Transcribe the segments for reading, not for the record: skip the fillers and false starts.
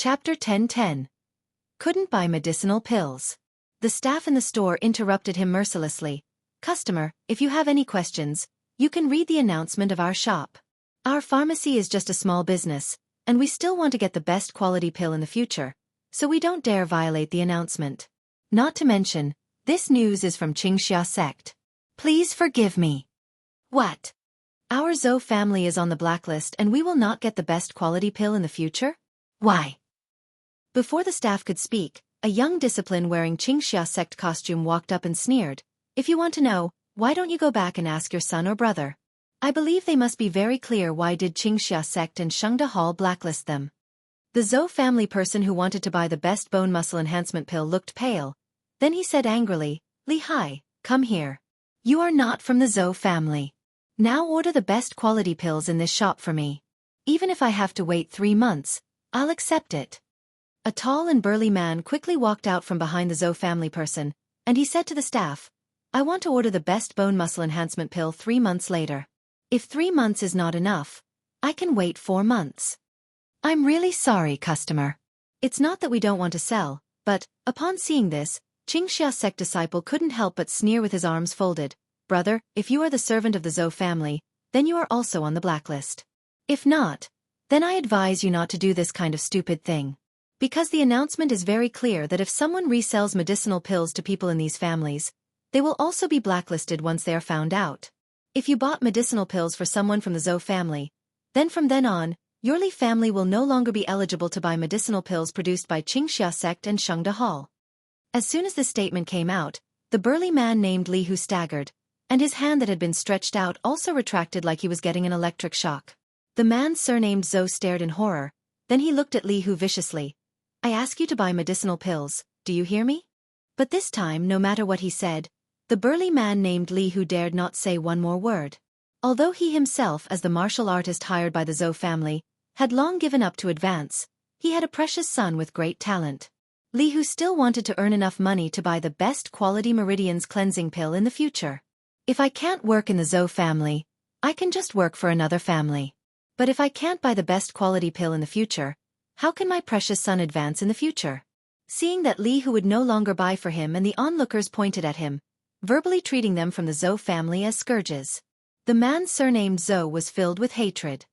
Chapter 10:10. Couldn't buy medicinal pills. The staff in the store interrupted him mercilessly. Customer, if you have any questions, you can read the announcement of our shop. Our pharmacy is just a small business, and we still want to get the best quality pill in the future, so we don't dare violate the announcement. Not to mention, this news is from Qingxia sect. Please forgive me. What? Our Zhou family is on the blacklist and we will not get the best quality pill in the future? Why? Before the staff could speak, a young discipline wearing Qingxia sect costume walked up and sneered. If you want to know, why don't you go back and ask your son or brother? I believe they must be very clear why did Qingxia sect and Shengde Hall blacklist them. The Zhou family person who wanted to buy the best bone muscle enhancement pill looked pale. Then he said angrily, Li Hai, come here. You are not from the Zhou family. Now order the best quality pills in this shop for me. Even if I have to wait 3 months, I'll accept it. A tall and burly man quickly walked out from behind the Zhou family person, and he said to the staff, I want to order the best bone muscle enhancement pill 3 months later. If 3 months is not enough, I can wait 4 months. I'm really sorry, customer. It's not that we don't want to sell, but, upon seeing this, Qingxia sect disciple couldn't help but sneer with his arms folded. Brother, if you are the servant of the Zhou family, then you are also on the blacklist. If not, then I advise you not to do this kind of stupid thing. Because the announcement is very clear that if someone resells medicinal pills to people in these families, they will also be blacklisted once they are found out. If you bought medicinal pills for someone from the Zhou family, then from then on, your Li family will no longer be eligible to buy medicinal pills produced by Qingxia sect and Shengde Hall. As soon as this statement came out, the burly man named Li Hu staggered, and his hand that had been stretched out also retracted like he was getting an electric shock. The man surnamed Zhou stared in horror, then he looked at Li Hu viciously. I ask you to buy medicinal pills, do you hear me? But this time, no matter what he said, the burly man named Li Hu dared not say one more word. Although he himself, as the martial artist hired by the Zhou family, had long given up to advance, he had a precious son with great talent. Li Hu still wanted to earn enough money to buy the best quality Meridian's cleansing pill in the future. If I can't work in the Zhou family, I can just work for another family. But if I can't buy the best quality pill in the future, how can my precious son advance in the future? Seeing that Li Hu would no longer buy for him and the onlookers pointed at him, verbally treating them from the Zhou family as scourges. The man surnamed Zhou was filled with hatred.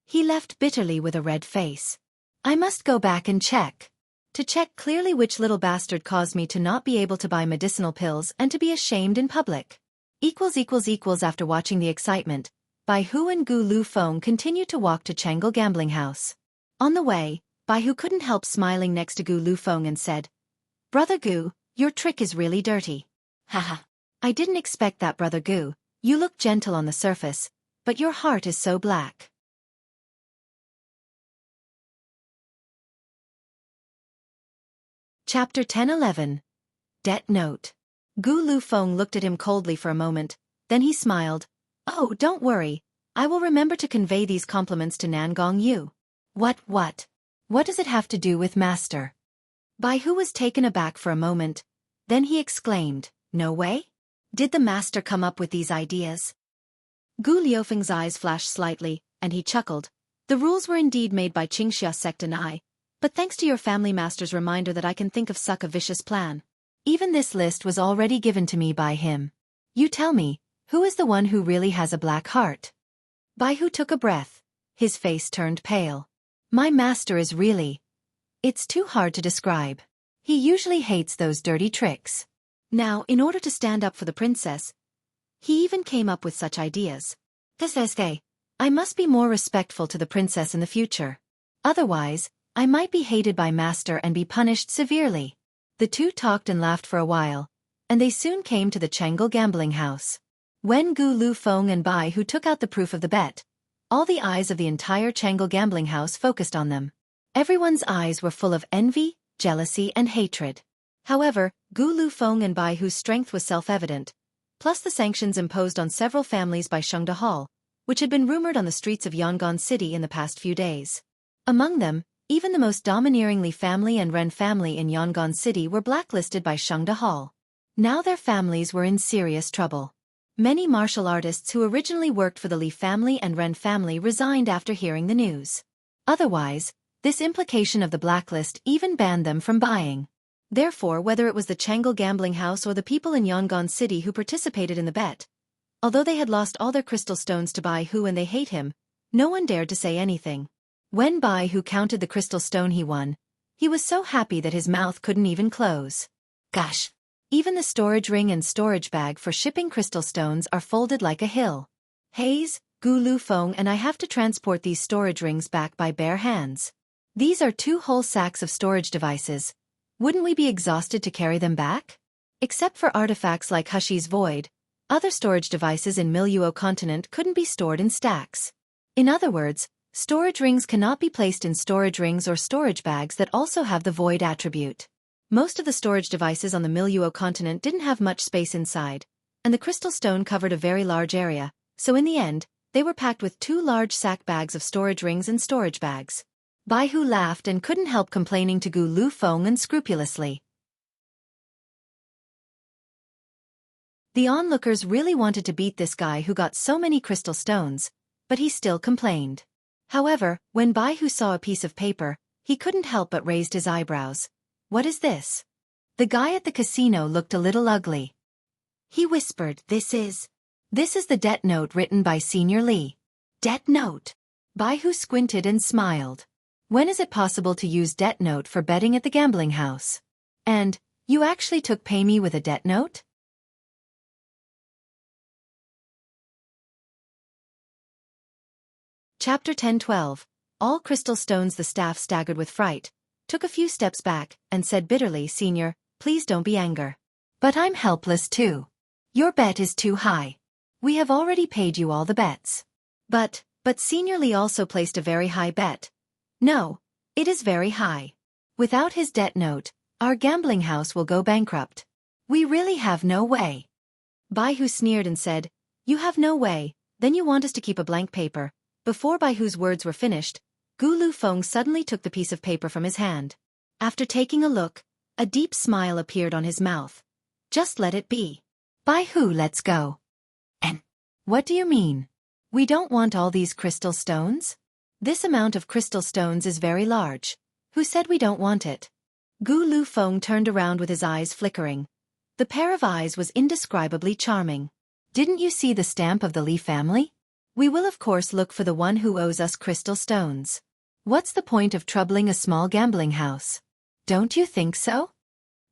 He left bitterly with a red face. I must go back and check. To check clearly which little bastard caused me to not be able to buy medicinal pills and to be ashamed in public. After watching the excitement, Bai Hu and Gu Lu Feng continued to walk to Chang'e gambling house. On the way, Bai Hu couldn't help smiling next to Gu Lu Feng and said, Brother Gu, your trick is really dirty. Haha. I didn't expect that, Brother Gu. You look gentle on the surface, but your heart is so black. Chapter 10:11. Debt Note. Gu Lu Feng looked at him coldly for a moment, then he smiled. Oh, don't worry, I will remember to convey these compliments to Nangong Yu. What does it have to do with Master? Bai Hu was taken aback for a moment, then he exclaimed, no way? Did the Master come up with these ideas? Gu Liufeng's eyes flashed slightly, and he chuckled. The rules were indeed made by Qingxia sect and I, but thanks to your family master's reminder that I can think of such a vicious plan. Even this list was already given to me by him. You tell me, who is the one who really has a black heart? Bai Hu took a breath. His face turned pale. My master is really... It's too hard to describe. He usually hates those dirty tricks. Now, in order to stand up for the princess, he even came up with such ideas. I must be more respectful to the princess in the future. Otherwise, I might be hated by master and be punished severely. The two talked and laughed for a while, and they soon came to the Chang'e gambling house. When Gu Lu Feng and Bai Hu took out the proof of the bet, all the eyes of the entire Chang'e gambling house focused on them. Everyone's eyes were full of envy, jealousy, and hatred. However, Gu Lu Feng and Bai Hu's strength was self-evident, plus the sanctions imposed on several families by Shengde Hall, which had been rumored on the streets of Yangon City in the past few days. Among them, even the most domineering Li family and Ren family in Yangon City were blacklisted by Shengde Hall. Now their families were in serious trouble. Many martial artists who originally worked for the Li family and Ren family resigned after hearing the news. Otherwise, this implication of the blacklist even banned them from buying. Therefore, whether it was the Changle gambling house or the people in Yangon City who participated in the bet, although they had lost all their crystal stones to Bai Hu and they hate him, no one dared to say anything. When Bai Hu counted the crystal stone he won, he was so happy that his mouth couldn't even close. Gosh! Even the storage ring and storage bag for shipping crystal stones are folded like a hill. Haze, Gu Lu Feng and I have to transport these storage rings back by bare hands. These are 2 whole sacks of storage devices. Wouldn't we be exhausted to carry them back? Except for artifacts like Hushi's Void, other storage devices in Miluo continent couldn't be stored in stacks. In other words, storage rings cannot be placed in storage rings or storage bags that also have the Void attribute. Most of the storage devices on the Miluo continent didn't have much space inside, and the crystal stone covered a very large area, so in the end, they were packed with 2 large sack bags of storage rings and storage bags. Bai Hu laughed and couldn't help complaining to Gu Lu Feng unscrupulously. The onlookers really wanted to beat this guy who got so many crystal stones, but he still complained. However, when Bai Hu saw a piece of paper, he couldn't help but raised his eyebrows. What is this? The guy at the casino looked a little ugly. He whispered, This is the debt note written by Senior Li. Debt note? Bai Hu squinted and smiled. When is it possible to use debt note for betting at the gambling house? And, you actually took pay me with a debt note? Chapter 10-12. All crystal stones. The staff staggered with fright, took a few steps back, and said bitterly, Senior, please don't be angry. But I'm helpless too. Your bet is too high. We have already paid you all the bets. But Senior Li also placed a very high bet. No, it is very high. Without his debt note, our gambling house will go bankrupt. We really have no way. Bai Hu sneered and said, You have no way, then you want us to keep a blank paper. Before Bai Hu's words were finished, Gu Lu Feng suddenly took the piece of paper from his hand. After taking a look, a deep smile appeared on his mouth. Just let it be. Bai Hu, let's go. And what do you mean? We don't want all these crystal stones? This amount of crystal stones is very large. Who said we don't want it? Gu Lu Feng turned around with his eyes flickering. The pair of eyes was indescribably charming. Didn't you see the stamp of the Li family? We will of course look for the one who owes us crystal stones. What's the point of troubling a small gambling house? Don't you think so?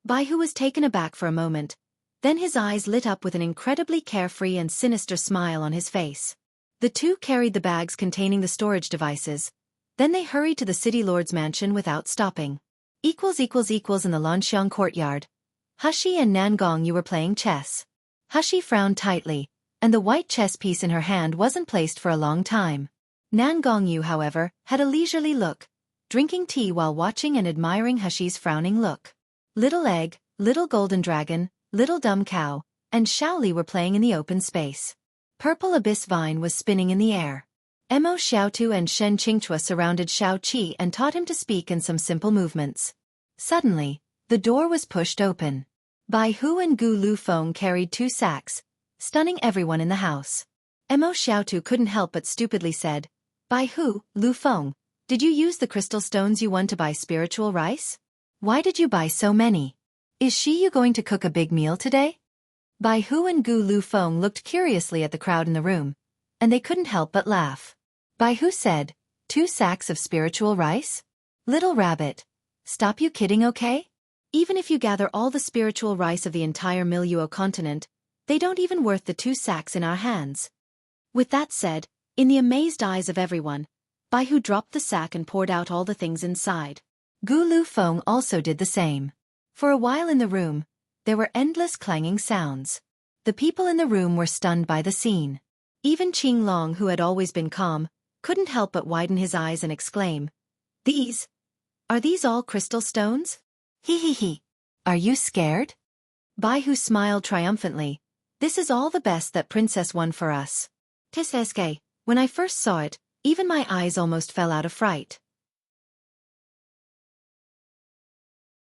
Bai Hu was taken aback for a moment. Then his eyes lit up with an incredibly carefree and sinister smile on his face. The two carried the bags containing the storage devices. Then they hurried to the city lord's mansion without stopping. In the Lanxiang courtyard. Hushi and Nangong, you were playing chess. Hushi frowned tightly, and the white chess piece in her hand wasn't placed for a long time. Nangong Yu, however, had a leisurely look, drinking tea while watching and admiring Hushi's frowning look. Little Egg, Little Golden Dragon, Little Dumb Cow, and Shaoli were playing in the open space. Purple Abyss Vine was spinning in the air. Mo Xiaotu and Shen Qingchua surrounded Xiao Qi and taught him to speak in some simple movements. Suddenly, the door was pushed open. Bai Hu and Gu Lu Feng carried 2 sacks, stunning everyone in the house. Mo Xiaotu couldn't help but stupidly said, Bai Hu, Lu Feng, did you use the crystal stones you won to buy spiritual rice? Why did you buy so many? Is you going to cook a big meal today? Bai Hu and Gu Lu Feng looked curiously at the crowd in the room, and they couldn't help but laugh. Bai Hu said, 2 sacks of spiritual rice? Little rabbit, stop you kidding, okay? Even if you gather all the spiritual rice of the entire Miluo continent, they don't even worth the 2 sacks in our hands. With that said, in the amazed eyes of everyone, Bai Hu dropped the sack and poured out all the things inside. Gu Lu Feng also did the same. For a while in the room, there were endless clanging sounds. The people in the room were stunned by the scene. Even Qing Long, who had always been calm, couldn't help but widen his eyes and exclaim, Are these all crystal stones? He. Are you scared? Bai Hu smiled triumphantly. This is all the best that Princess won for us. Tiseske, when I first saw it, even my eyes almost fell out of fright.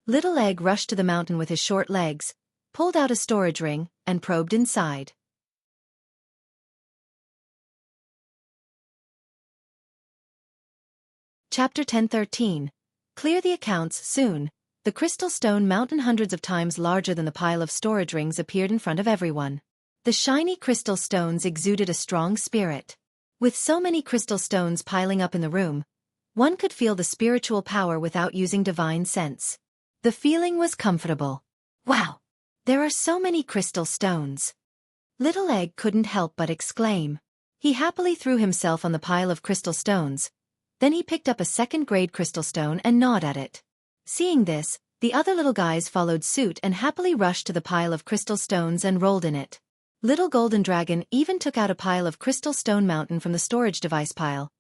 Little Egg rushed to the mountain with his short legs, pulled out a storage ring, and probed inside. Chapter 10:13. Clear the accounts soon. The crystal stone mountain, hundreds of times larger than the pile of storage rings, appeared in front of everyone. The shiny crystal stones exuded a strong spirit. With so many crystal stones piling up in the room, one could feel the spiritual power without using divine sense. The feeling was comfortable. Wow! There are so many crystal stones. Little Egg couldn't help but exclaim. He happily threw himself on the pile of crystal stones. Then he picked up a second-grade crystal stone and gnawed at it. Seeing this, the other little guys followed suit and happily rushed to the pile of crystal stones and rolled in it. Little Golden Dragon even took out a pile of crystal stone mountain from the storage device pile.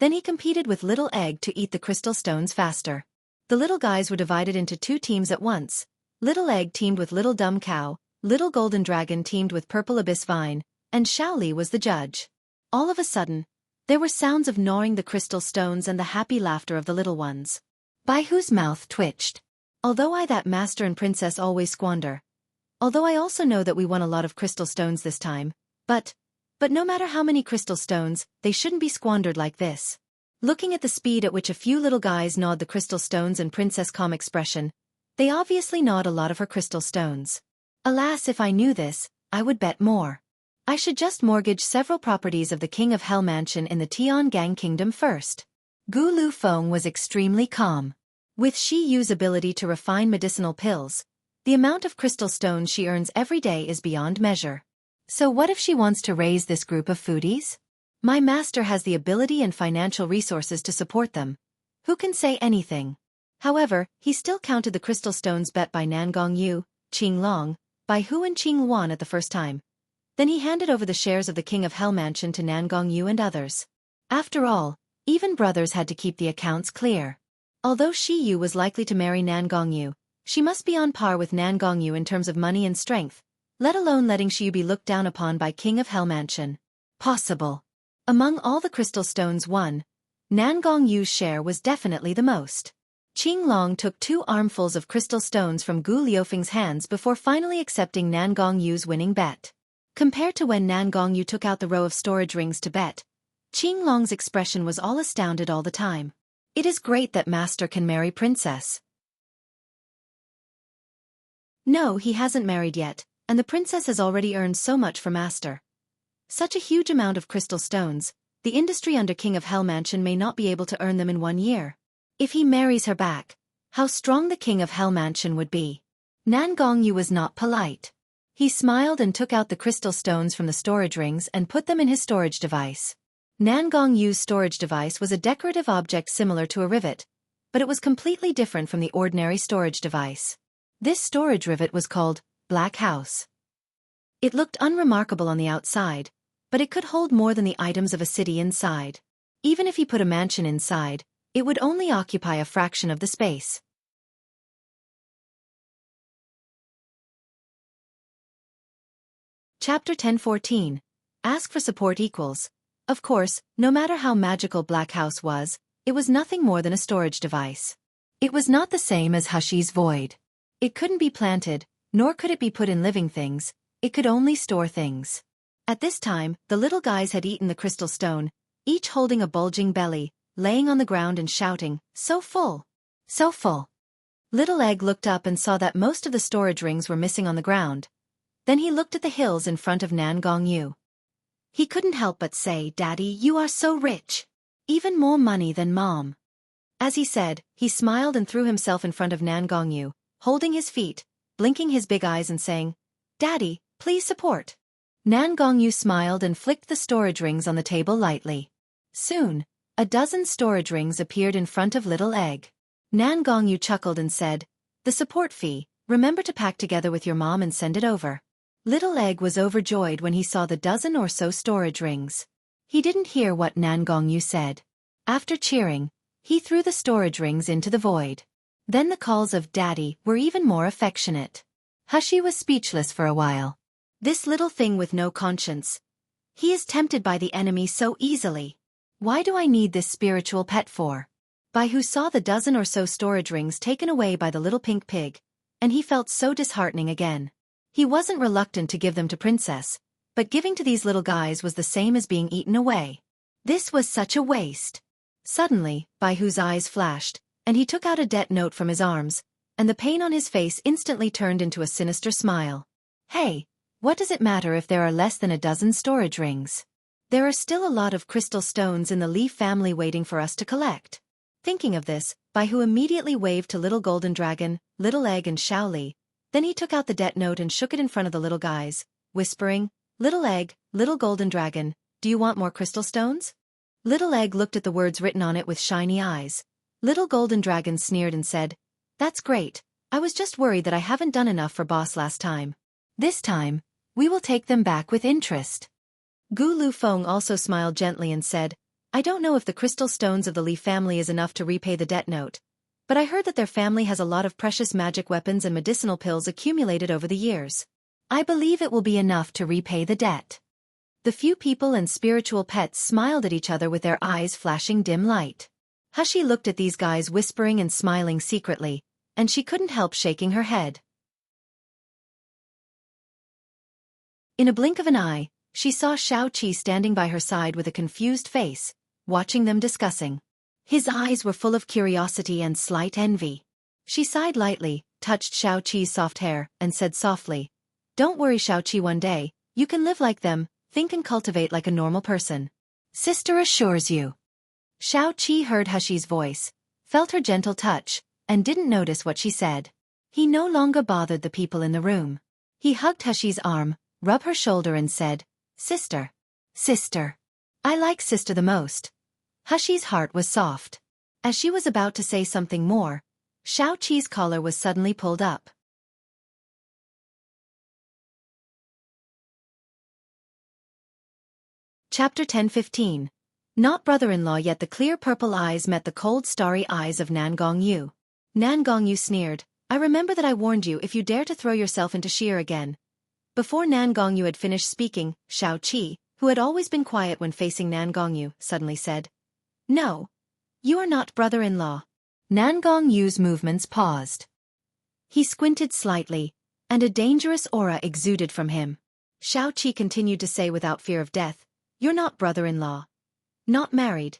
Then he competed with Little Egg to eat the crystal stones faster. The little guys were divided into two teams at once. Little Egg teamed with Little Dumb Cow, Little Golden Dragon teamed with Purple Abyss Vine, and Shaoli was the judge. All of a sudden, there were sounds of gnawing the crystal stones and the happy laughter of the little ones. Baihu's mouth twitched. Although I that master and princess always squander. Although I also know that we won a lot of crystal stones this time, but no matter how many crystal stones, they shouldn't be squandered like this. Looking at the speed at which a few little guys gnawed the crystal stones and Princess' calm expression, they obviously gnawed a lot of her crystal stones. Alas, if I knew this, I would bet more. I should just mortgage several properties of the King of Hell Mansion in the Tiangang Kingdom first. Gu Lu Feng was extremely calm. With Shi Yu's ability to refine medicinal pills, the amount of crystal stones she earns every day is beyond measure. So what if she wants to raise this group of foodies? My master has the ability and financial resources to support them. Who can say anything? However, he still counted the crystal stones bet by Nangong Yu, Qing Long, Baihu and Qing Wan at the first time. Then he handed over the shares of the King of Hell Mansion to Nangong Yu and others. After all, even brothers had to keep the accounts clear. Although Shi Yu was likely to marry Nangong Yu, she must be on par with Nangong Yu in terms of money and strength, let alone letting Shi Yu be looked down upon by King of Hell Mansion. Possible. Among all the crystal stones won, Nangong Yu's share was definitely the most. Qing Long took 2 armfuls of crystal stones from Gu Liufeng's hands before finally accepting Nangong Yu's winning bet. Compared to when Nangong Yu took out the row of storage rings to bet, Qing Long's expression was all astounded all the time. It is great that master can marry princess. No, he hasn't married yet, and the princess has already earned so much for master. Such a huge amount of crystal stones, the industry under King of Hell Mansion may not be able to earn them in 1 year. If he marries her back, how strong the King of Hell Mansion would be. Nangong Yu was not polite. He smiled and took out the crystal stones from the storage rings and put them in his storage device. Nangong Yu's storage device was a decorative object similar to a rivet, but it was completely different from the ordinary storage device. This storage rivet was called Black House. It looked unremarkable on the outside, but it could hold more than the items of a city inside. Even if he put a mansion inside, it would only occupy a fraction of the space. Chapter 10:14. Ask for support equals. Of course, no matter how magical Black House was, it was nothing more than a storage device. It was not the same as Hushy's void. It couldn't be planted, nor could it be put in living things, it could only store things. At this time, the little guys had eaten the crystal stone, each holding a bulging belly, laying on the ground and shouting, "So full! So full!" Little Egg looked up and saw that most of the storage rings were missing on the ground. Then he looked at the hills in front of Nangong Yu. He couldn't help but say, "Daddy, you are so rich. Even more money than Mom." As he said, he smiled and threw himself in front of Nangong Yu, holding his feet, blinking his big eyes and saying, "Daddy, please support." Nangong Yu smiled and flicked the storage rings on the table lightly. Soon, a dozen storage rings appeared in front of Little Egg. Nangong Yu chuckled and said, "The support fee, remember to pack together with your mom and send it over." Little Egg was overjoyed when he saw the dozen or so storage rings. He didn't hear what Nangong Yu said. After cheering, he threw the storage rings into the void. Then the calls of "Daddy" were even more affectionate. Hushy was speechless for a while. This little thing with no conscience. He is tempted by the enemy so easily. Why do I need this spiritual pet for? Baihu saw the dozen or so storage rings taken away by the little pink pig, and he felt so disheartening again. He wasn't reluctant to give them to Princess, but giving to these little guys was the same as being eaten away. This was such a waste. Suddenly, Bai Hu's eyes flashed, and he took out a debt note from his arms, and the pain on his face instantly turned into a sinister smile. Hey, what does it matter if there are less than a dozen storage rings? There are still a lot of crystal stones in the Li family waiting for us to collect. Thinking of this, Bai Hu immediately waved to Little Golden Dragon, Little Egg and Xiao Li. Then he took out the debt note and shook it in front of the little guys, whispering, Little Egg, Little Golden Dragon, do you want more crystal stones? Little Egg looked at the words written on it with shiny eyes. Little Golden Dragon sneered and said, That's great, I was just worried that I haven't done enough for boss last time. This time, we will take them back with interest. Gu Lu Feng also smiled gently and said, I don't know if the crystal stones of the Li family is enough to repay the debt note, but I heard that their family has a lot of precious magic weapons and medicinal pills accumulated over the years. I believe it will be enough to repay the debt. The few people and spiritual pets smiled at each other with their eyes flashing dim light. Hushi looked at these guys whispering and smiling secretly, and she couldn't help shaking her head. In a blink of an eye, she saw Xiao Qi standing by her side with a confused face, watching them discussing. His eyes were full of curiosity and slight envy. She sighed lightly, touched Xiao Qi's soft hair, and said softly, Don't worry, Xiao Qi, one day, you can live like them, think and cultivate like a normal person. Sister assures you. Xiao Qi heard Hushi's voice, felt her gentle touch, and didn't notice what she said. He no longer bothered the people in the room. He hugged Hushi's arm, rubbed her shoulder and said, Sister. Sister. I like sister the most. Hushi's heart was soft. As she was about to say something more, Xiao Qi's collar was suddenly pulled up. Chapter 10-15. Not brother-in-law yet. The clear purple eyes met the cold starry eyes of Nan Gongyu. Nan Gongyu sneered, I remember that I warned you if you dare to throw yourself into Shire again. Before Nan Gongyu had finished speaking, Xiao Qi, who had always been quiet when facing Nan Gongyu, suddenly said, No. You are not brother-in-law. Nan Gongyu's movements paused. He squinted slightly, and a dangerous aura exuded from him. Xiao Qi continued to say without fear of death, You're not brother-in-law. Not married.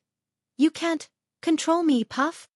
You can't control me, puff.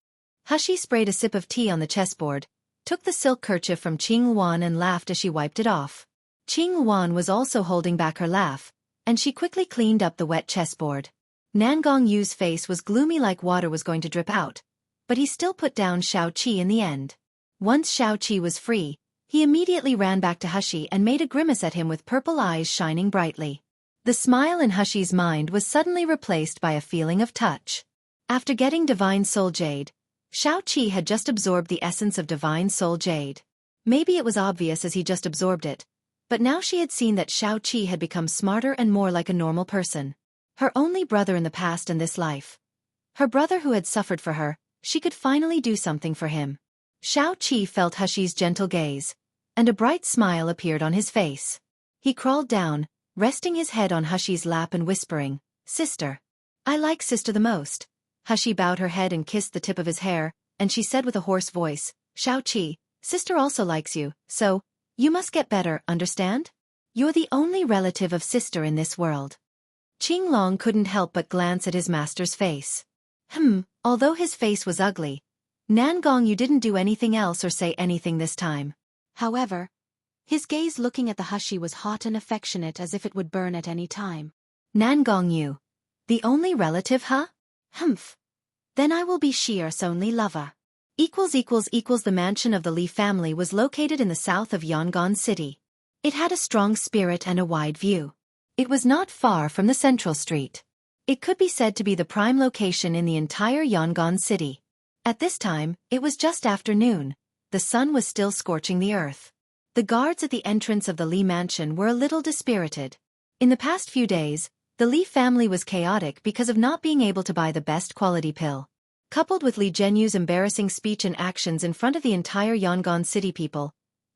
Hushi sprayed a sip of tea on the chessboard, took the silk kerchief from Qing Wan and laughed as she wiped it off. Qing Wan was also holding back her laugh, and she quickly cleaned up the wet chessboard. Nan Gongyu's face was gloomy like water was going to drip out, but he still put down Xiao Qi in the end. Once Xiao Qi was free, he immediately ran back to Hushi and made a grimace at him with purple eyes shining brightly. The smile in Hushi's mind was suddenly replaced by a feeling of touch. After getting Divine Soul Jade, Xiao Qi had just absorbed the essence of Divine Soul Jade. Maybe it was obvious as he just absorbed it, but now she had seen that Xiao Qi had become smarter and more like a normal person. Her only brother in the past and this life. Her brother who had suffered for her, she could finally do something for him. Xiao Qi felt Hushi's gentle gaze, and a bright smile appeared on his face. He crawled down, resting his head on Hushi's lap and whispering, Sister. I like sister the most. Hushi bowed her head and kissed the tip of his hair, and she said with a hoarse voice, Xiao Qi, sister also likes you, so, you must get better, understand? You're the only relative of sister in this world. Qing Long couldn't help but glance at his master's face. Although his face was ugly, Nan Gongyu didn't do anything else or say anything this time. However, his gaze looking at the Hushi was hot and affectionate as if it would burn at any time. Nan Gongyu. The only relative, huh? Then I will be Shier's only lover. The mansion of the Li family was located in the south of Yangon City. It had a strong spirit and a wide view. It was not far from the central street. It could be said to be the prime location in the entire Yangon City. At this time, it was just afternoon. The sun was still scorching the earth. The guards at the entrance of the Li mansion were a little dispirited. In the past few days, the Li family was chaotic because of not being able to buy the best quality pill. Coupled with Li Zhenyu's embarrassing speech and actions in front of the entire Yangon City people,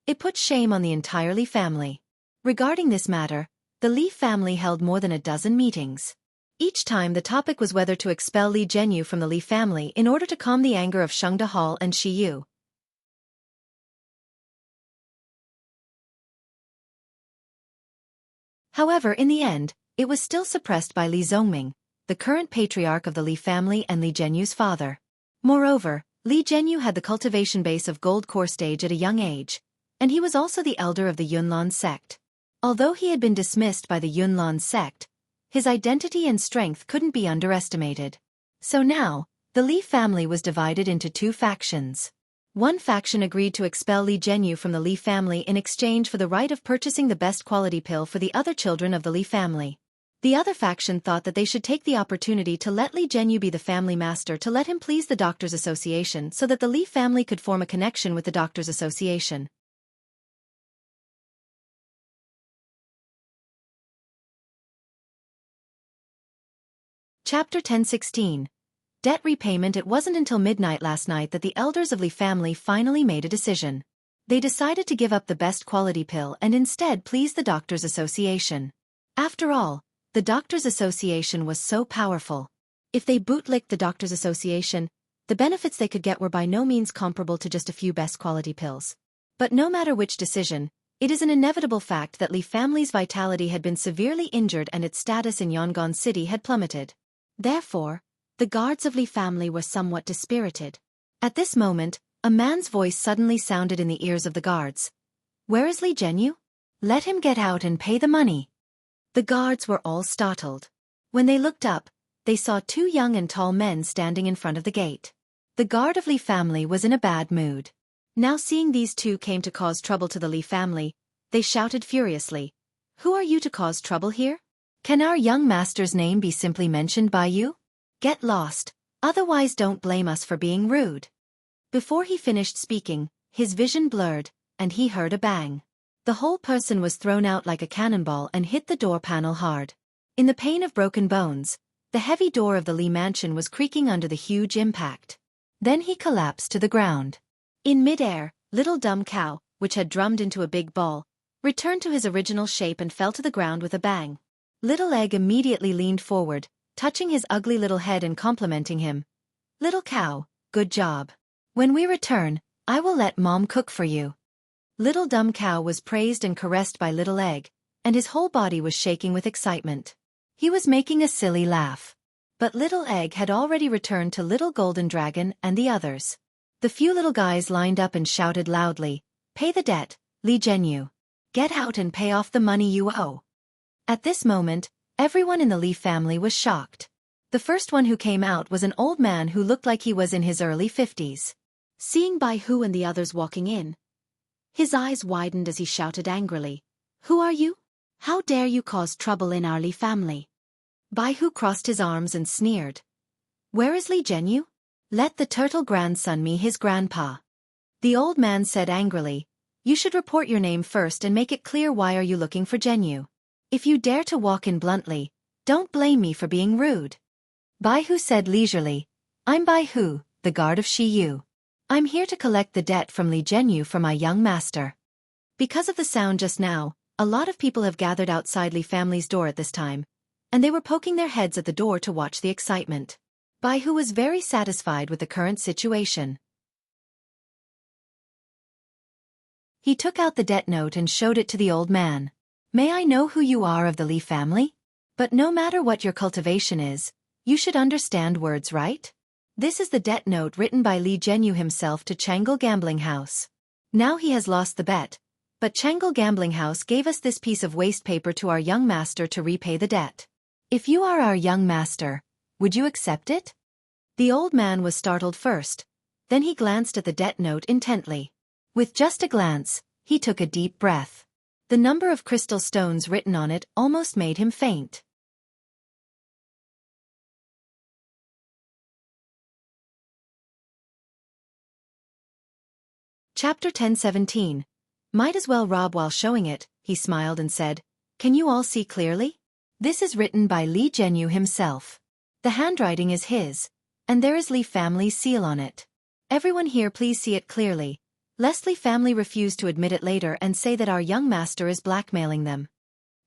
it put shame on the entire Li family. Regarding this matter, the Li family held more than a dozen meetings. Each time the topic was whether to expel Li Zhenyu from the Li family in order to calm the anger of Sheng Dehal and Shi Yu. However, in the end, it was still suppressed by Li Zongming, the current patriarch of the Li family and Li Jianyu's father. Moreover, Li Jianyu had the cultivation base of gold core stage at a young age, and he was also the elder of the Yunlan sect. Although he had been dismissed by the Yunlan sect, his identity and strength couldn't be underestimated. So now, the Li family was divided into two factions. One faction agreed to expel Li Jianyu from the Li family in exchange for the right of purchasing the best quality pill for the other children of the Li family. The other faction thought that they should take the opportunity to let Li Jianyu be the family master to let him please the Doctors' Association so that the Li family could form a connection with the Doctors' Association. Chapter 10:16. Debt repayment. It wasn't until midnight last night that the elders of Li family finally made a decision. They decided to give up the best quality pill and instead please the Doctors' Association. After all, the Doctors' Association was so powerful. If they bootlicked the Doctors' Association, the benefits they could get were by no means comparable to just a few best quality pills. But no matter which decision, it is an inevitable fact that Li family's vitality had been severely injured and its status in Yangon City had plummeted. Therefore, the guards of Li family were somewhat dispirited. At this moment, a man's voice suddenly sounded in the ears of the guards. "Where is Li Jianyu? Let him get out and pay the money." The guards were all startled. When they looked up, they saw two young and tall men standing in front of the gate. The guard of Li family was in a bad mood. Now seeing these two came to cause trouble to the Li family, they shouted furiously, "Who are you to cause trouble here? Can our young master's name be simply mentioned by you? Get lost, otherwise don't blame us for being rude." Before he finished speaking, his vision blurred, and he heard a bang. The whole person was thrown out like a cannonball and hit the door panel hard. In the pain of broken bones, the heavy door of the Li mansion was creaking under the huge impact. Then he collapsed to the ground. In midair, Little Dumb Cow, which had drummed into a big ball, returned to his original shape and fell to the ground with a bang. Little Egg immediately leaned forward, touching his ugly little head and complimenting him. "Little Cow, good job. When we return, I will let Mom cook for you." Little Dumb Cow was praised and caressed by Little Egg, and his whole body was shaking with excitement. He was making a silly laugh. But Little Egg had already returned to Little Golden Dragon and the others. The few little guys lined up and shouted loudly, "Pay the debt, Li Jianyu. Get out and pay off the money you owe." At this moment, everyone in the Li family was shocked. The first one who came out was an old man who looked like he was in his early 50s. Seeing Bai Hu and the others walking in, his eyes widened as he shouted angrily, "Who are you? How dare you cause trouble in our Li family?" Bai Hu crossed his arms and sneered. "Where is Li Jianyu? Let the turtle grandson me his grandpa." The old man said angrily, "You should report your name first and make it clear why are you looking for Jianyu. If you dare to walk in bluntly, don't blame me for being rude." Bai Hu said leisurely, "I'm Bai Hu, the guard of Shi Yu. I'm here to collect the debt from Li Jianyu for my young master." Because of the sound just now, a lot of people have gathered outside Li family's door at this time, and they were poking their heads at the door to watch the excitement. Bai Hu was very satisfied with the current situation. He took out the debt note and showed it to the old man. "May I know who you are of the Li family? But no matter what your cultivation is, you should understand words, right? This is the debt note written by Li Jianyu himself to Changle Gambling House. Now he has lost the bet, but Changle Gambling House gave us this piece of waste paper to our young master to repay the debt. If you are our young master, would you accept it?" The old man was startled first, then he glanced at the debt note intently. With just a glance, he took a deep breath. The number of crystal stones written on it almost made him faint. Chapter 10:17. Might as well rob while showing it, he smiled and said, "Can you all see clearly? This is written by Li Jianyu himself. The handwriting is his, and there is Li family's seal on it. Everyone here please see it clearly, lest Li family refuse to admit it later and say that our young master is blackmailing them."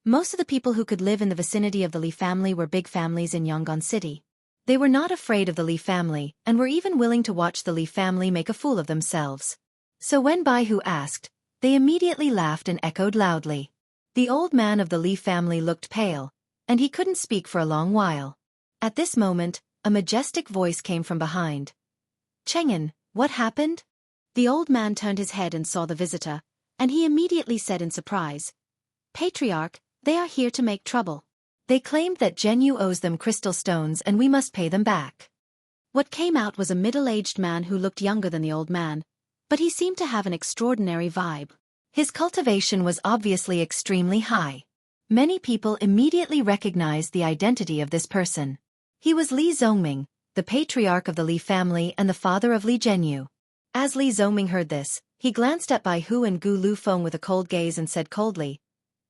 Most of the people who could live in the vicinity of the Li family were big families in Yangon City. They were not afraid of the Li family and were even willing to watch the Li family make a fool of themselves. So when Bai Hu asked, they immediately laughed and echoed loudly. The old man of the Li family looked pale, and he couldn't speak for a long while. At this moment, a majestic voice came from behind. Cheng'an, what happened? The old man turned his head and saw the visitor, and he immediately said in surprise, Patriarch, they are here to make trouble. They claimed that Zhenyu owes them crystal stones and we must pay them back. What came out was a middle-aged man who looked younger than the old man, but he seemed to have an extraordinary vibe. His cultivation was obviously extremely high. Many people immediately recognized the identity of this person. He was Li Zongming, the patriarch of the Li family and the father of Li Zhenyu. As Li Zongming heard this, he glanced at Bai Hu and Gu Lufeng with a cold gaze and said coldly,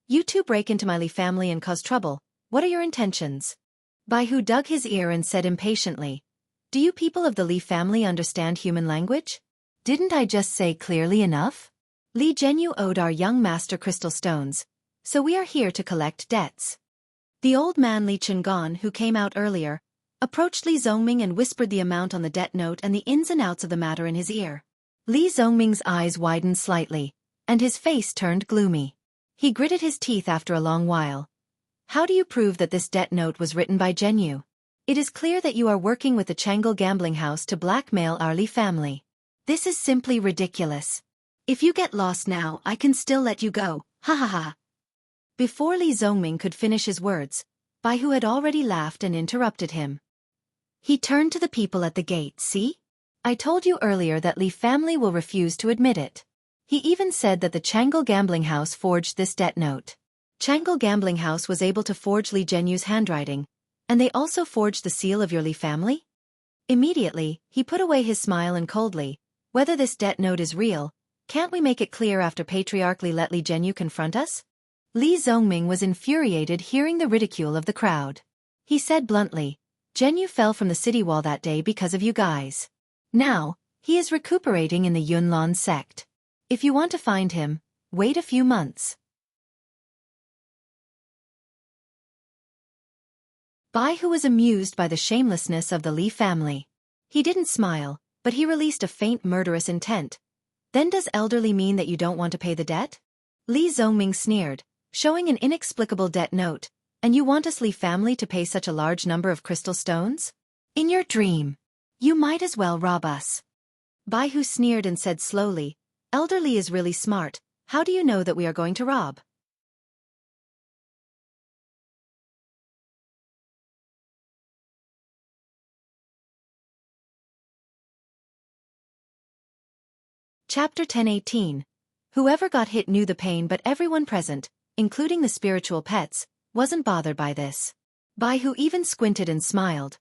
You two break into my Li family and cause trouble. What are your intentions? Bai Hu dug his ear and said impatiently, Do you people of the Li family understand human language? Didn't I just say clearly enough? Li Zhenyu owed our young master crystal stones, so we are here to collect debts. The old man Li Chungan, who came out earlier, approached Li Zongming and whispered the amount on the debt note and the ins and outs of the matter in his ear. Li Zongming's eyes widened slightly, and his face turned gloomy. He gritted his teeth after a long while. How do you prove that this debt note was written by Zhenyu? It is clear that you are working with the Changle gambling house to blackmail our Li family. This is simply ridiculous. If you get lost now, I can still let you go, ha ha ha. Before Li Zongming could finish his words, Bai Hu had already laughed and interrupted him. He turned to the people at the gate, See? I told you earlier that Li family will refuse to admit it. He even said that the Changle gambling house forged this debt note. Changle gambling house was able to forge Li Zhenyu's handwriting, and they also forged the seal of your Li family? Immediately, he put away his smile and coldly, Whether this debt note is real, can't we make it clear after Patriarch Li let Li Zhenyu confront us? Li Zongming was infuriated hearing the ridicule of the crowd. He said bluntly, Zhenyu fell from the city wall that day because of you guys. Now, he is recuperating in the Yunlan sect. If you want to find him, wait a few months. Bai Hu was amused by the shamelessness of the Li family. He didn't smile, but he released a faint murderous intent. Then does elderly mean that you don't want to pay the debt? Li Zongming sneered, showing an inexplicable debt note, and you want us Li family to pay such a large number of crystal stones? In your dream. You might as well rob us. Bai Hu sneered and said slowly, Elder Li is really smart, how do you know that we are going to rob? Chapter 10:18. Whoever got hit knew the pain, but everyone present, including the spiritual pets, wasn't bothered by this. Bai Hu even squinted and smiled.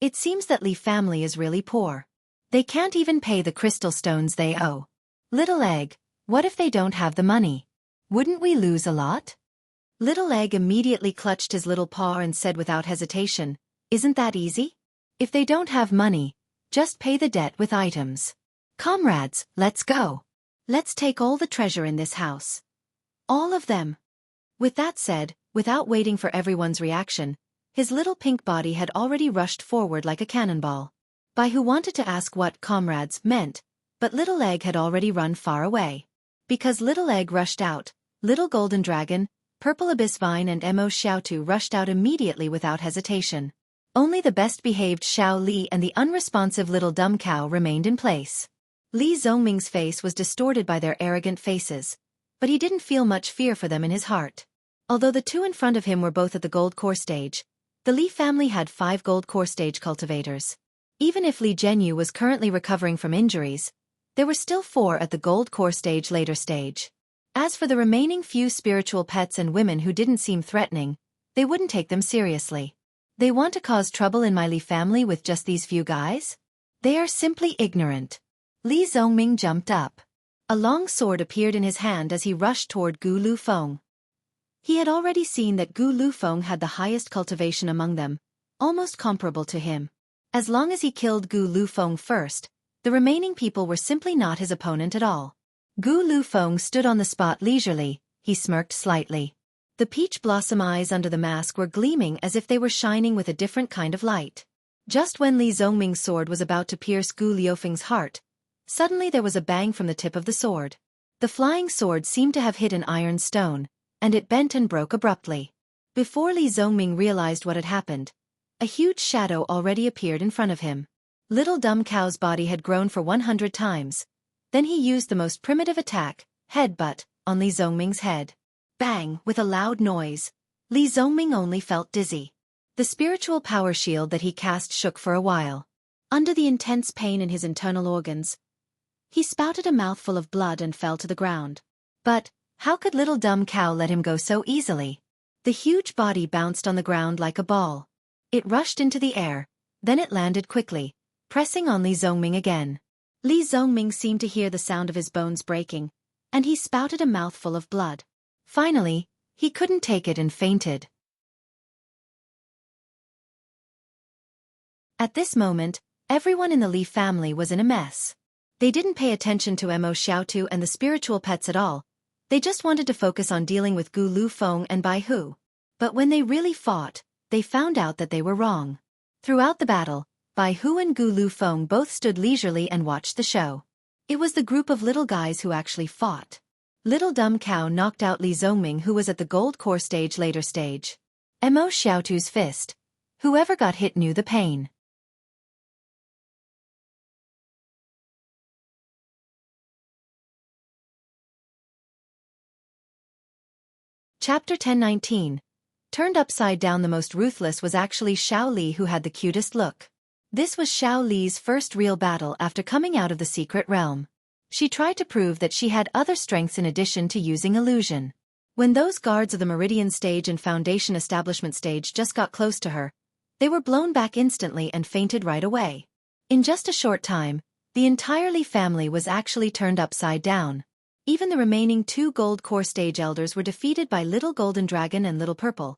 It seems that Li family is really poor. They can't even pay the crystal stones they owe. Little Egg, what if they don't have the money? Wouldn't we lose a lot? Little Egg immediately clutched his little paw and said without hesitation, Isn't that easy? If they don't have money, just pay the debt with items. Comrades, let's go. Let's take all the treasure in this house. All of them. With that said, without waiting for everyone's reaction, his little pink body had already rushed forward like a cannonball. Bai Hu wanted to ask what comrades meant, but Little Egg had already run far away. Because Little Egg rushed out, Little Golden Dragon, Purple Abyss Vine and Mo Xiaotu rushed out immediately without hesitation. Only the best-behaved Xiao Li and the unresponsive Little Dumb Cow remained in place. Li Zongming's face was distorted by their arrogant faces, but he didn't feel much fear for them in his heart. Although the two in front of him were both at the gold core stage, the Li family had 5 gold core stage cultivators. Even if Li Zhenyu was currently recovering from injuries, there were still 4 at the gold core stage later stage. As for the remaining few spiritual pets and women who didn't seem threatening, they wouldn't take them seriously. They want to cause trouble in my Li family with just these few guys? They are simply ignorant. Li Zongming jumped up. A long sword appeared in his hand as he rushed toward Gu Lufeng. He had already seen that Gu Lufeng had the highest cultivation among them, almost comparable to him. As long as he killed Gu Lufeng first, the remaining people were simply not his opponent at all. Gu Lufeng stood on the spot leisurely, he smirked slightly. The peach blossom eyes under the mask were gleaming as if they were shining with a different kind of light. Just when Li Zongming's sword was about to pierce Gu Liufeng's heart, suddenly there was a bang from the tip of the sword. The flying sword seemed to have hit an iron stone, and it bent and broke abruptly. Before Li Zongming realized what had happened, A huge shadow already appeared in front of him. Little Dumb Cow's body had grown for 100 times. Then he used the most primitive attack, headbutt, on Li Zongming's head. Bang! With a loud noise. Li Zongming only felt dizzy. The spiritual power shield that he cast shook for a while. Under the intense pain in his internal organs, he spouted a mouthful of blood and fell to the ground. But how could Little Dumb Cow let him go so easily? The huge body bounced on the ground like a ball. It rushed into the air, then it landed quickly, pressing on Li Zongming again. Li Zongming seemed to hear the sound of his bones breaking, and he spouted a mouthful of blood. Finally, he couldn't take it and fainted. At this moment, everyone in the Li family was in a mess. They didn't pay attention to Mo Xiaotu and the spiritual pets at all. They just wanted to focus on dealing with Gu Lufeng and Bai Hu. But when they really fought, they found out that they were wrong. Throughout the battle, Bai Hu and Gu Lufeng both stood leisurely and watched the show. It was the group of little guys who actually fought. Little Dumb Cow knocked out Li Zongming, who was at the gold core stage later stage. Mo Xiaotu's fist. Whoever got hit knew the pain. Chapter 10:19. Turned upside down. The most ruthless was actually Xiao Li, who had the cutest look. This was Xiao Li's first real battle after coming out of the secret realm. She tried to prove that she had other strengths in addition to using illusion. When those guards of the Meridian stage and Foundation establishment stage just got close to her, they were blown back instantly and fainted right away. In just a short time, the entire Li family was actually turned upside down. Even the remaining 2 gold core stage elders were defeated by Little Golden Dragon and Little Purple.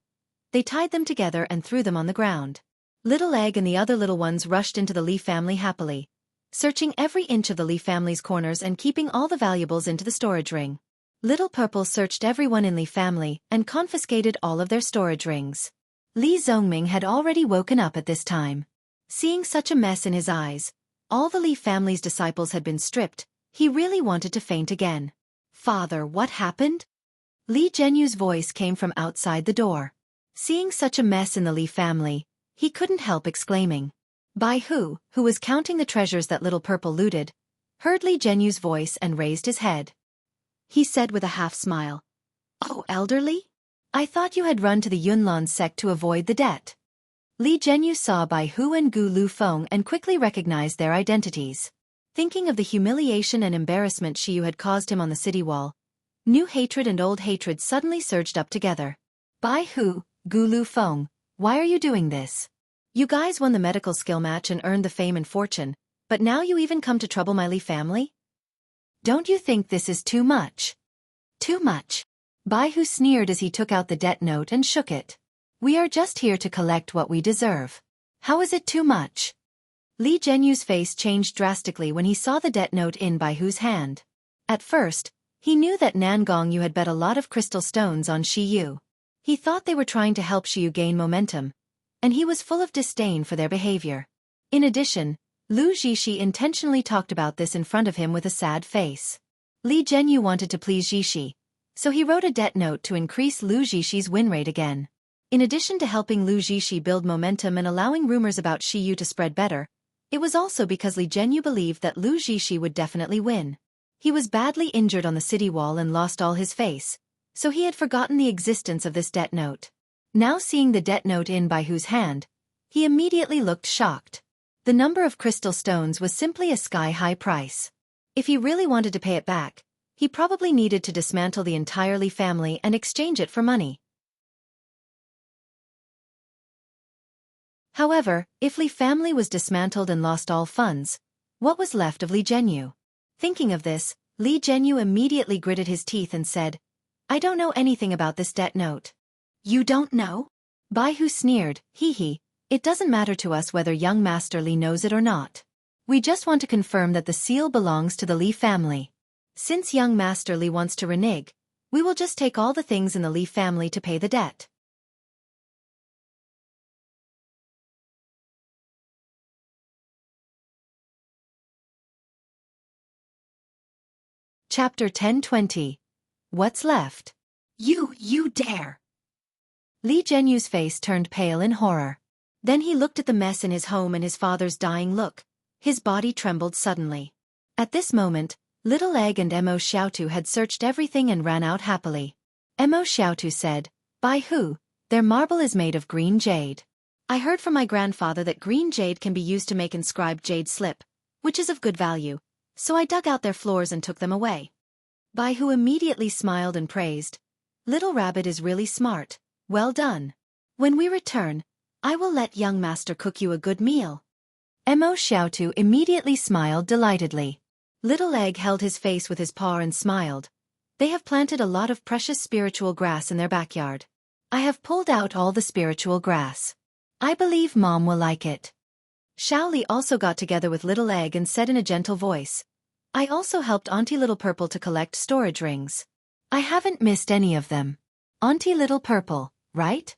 They tied them together and threw them on the ground. Little Egg and the other little ones rushed into the Li family happily, searching every inch of the Li family's corners and keeping all the valuables into the storage ring. Little Purple searched everyone in Li family and confiscated all of their storage rings. Li Zongming had already woken up at this time. Seeing such a mess in his eyes, all the Li family's disciples had been stripped. He really wanted to faint again. "Father, what happened?" Li Zhenyu's voice came from outside the door. Seeing such a mess in the Li family, he couldn't help exclaiming. Bai Hu, who was counting the treasures that Little Purple looted, heard Li Zhenyu's voice and raised his head. He said with a half-smile, "Oh, elderly? I thought you had run to the Yunlan sect to avoid the debt." Li Zhenyu saw Bai Hu and Gu Lufeng and quickly recognized their identities. Thinking of the humiliation and embarrassment Shiyu had caused him on the city wall, new hatred and old hatred suddenly surged up together. Bai Hu, Gu Lufeng, why are you doing this? You guys won the medical skill match and earned the fame and fortune, but now you even come to trouble my Li family? Don't you think this is too much? Too much. Bai Hu sneered as he took out the debt note and shook it. We are just here to collect what we deserve. How is it too much? Li Zhenyu's face changed drastically when he saw the debt note in Bai Hu's hand. At first, he knew that Nangong Yu had bet a lot of crystal stones on Shiyu. He thought they were trying to help Shiyu gain momentum, and he was full of disdain for their behavior. In addition, Lu Jishi intentionally talked about this in front of him with a sad face. Li Zhenyu wanted to please Jishi, so he wrote a debt note to increase Lu Jishi's win rate again. In addition to helping Lu Jishi build momentum and allowing rumors about Shiyu to spread better, it was also because Li Zhenyu believed that Lu Jishi would definitely win. He was badly injured on the city wall and lost all his face, so he had forgotten the existence of this debt note. Now seeing the debt note in Bai Hu's hand, he immediately looked shocked. The number of crystal stones was simply a sky-high price. If he really wanted to pay it back, he probably needed to dismantle the entire Li family and exchange it for money. However, if Li family was dismantled and lost all funds, what was left of Li Zhenyu? Thinking of this, Li Zhenyu immediately gritted his teeth and said, I don't know anything about this debt note. You don't know? Bai Hu sneered, hee, it doesn't matter to us whether young Master Li knows it or not. We just want to confirm that the seal belongs to the Li family. Since young Master Li wants to renege, we will just take all the things in the Li family to pay the debt. Chapter 10:20. What's left? You dare! Li Zhenyu's face turned pale in horror. Then he looked at the mess in his home and his father's dying look. His body trembled suddenly. At this moment, Little Egg and Emo Xiaotu had searched everything and ran out happily. Emo Xiaotu said, "By who? Their marble is made of green jade. I heard from my grandfather that green jade can be used to make inscribed jade slip, which is of good value, so I dug out their floors and took them away." Bai Hu immediately smiled and praised, "Little Rabbit is really smart. Well done. When we return, I will let young master cook you a good meal." Emo Xiaotu immediately smiled delightedly. Little Egg held his face with his paw and smiled. "They have planted a lot of precious spiritual grass in their backyard. I have pulled out all the spiritual grass. I believe Mom will like it." Xiaoli also got together with Little Egg and said in a gentle voice, "I also helped Auntie Little Purple to collect storage rings. I haven't missed any of them. Auntie Little Purple, right?"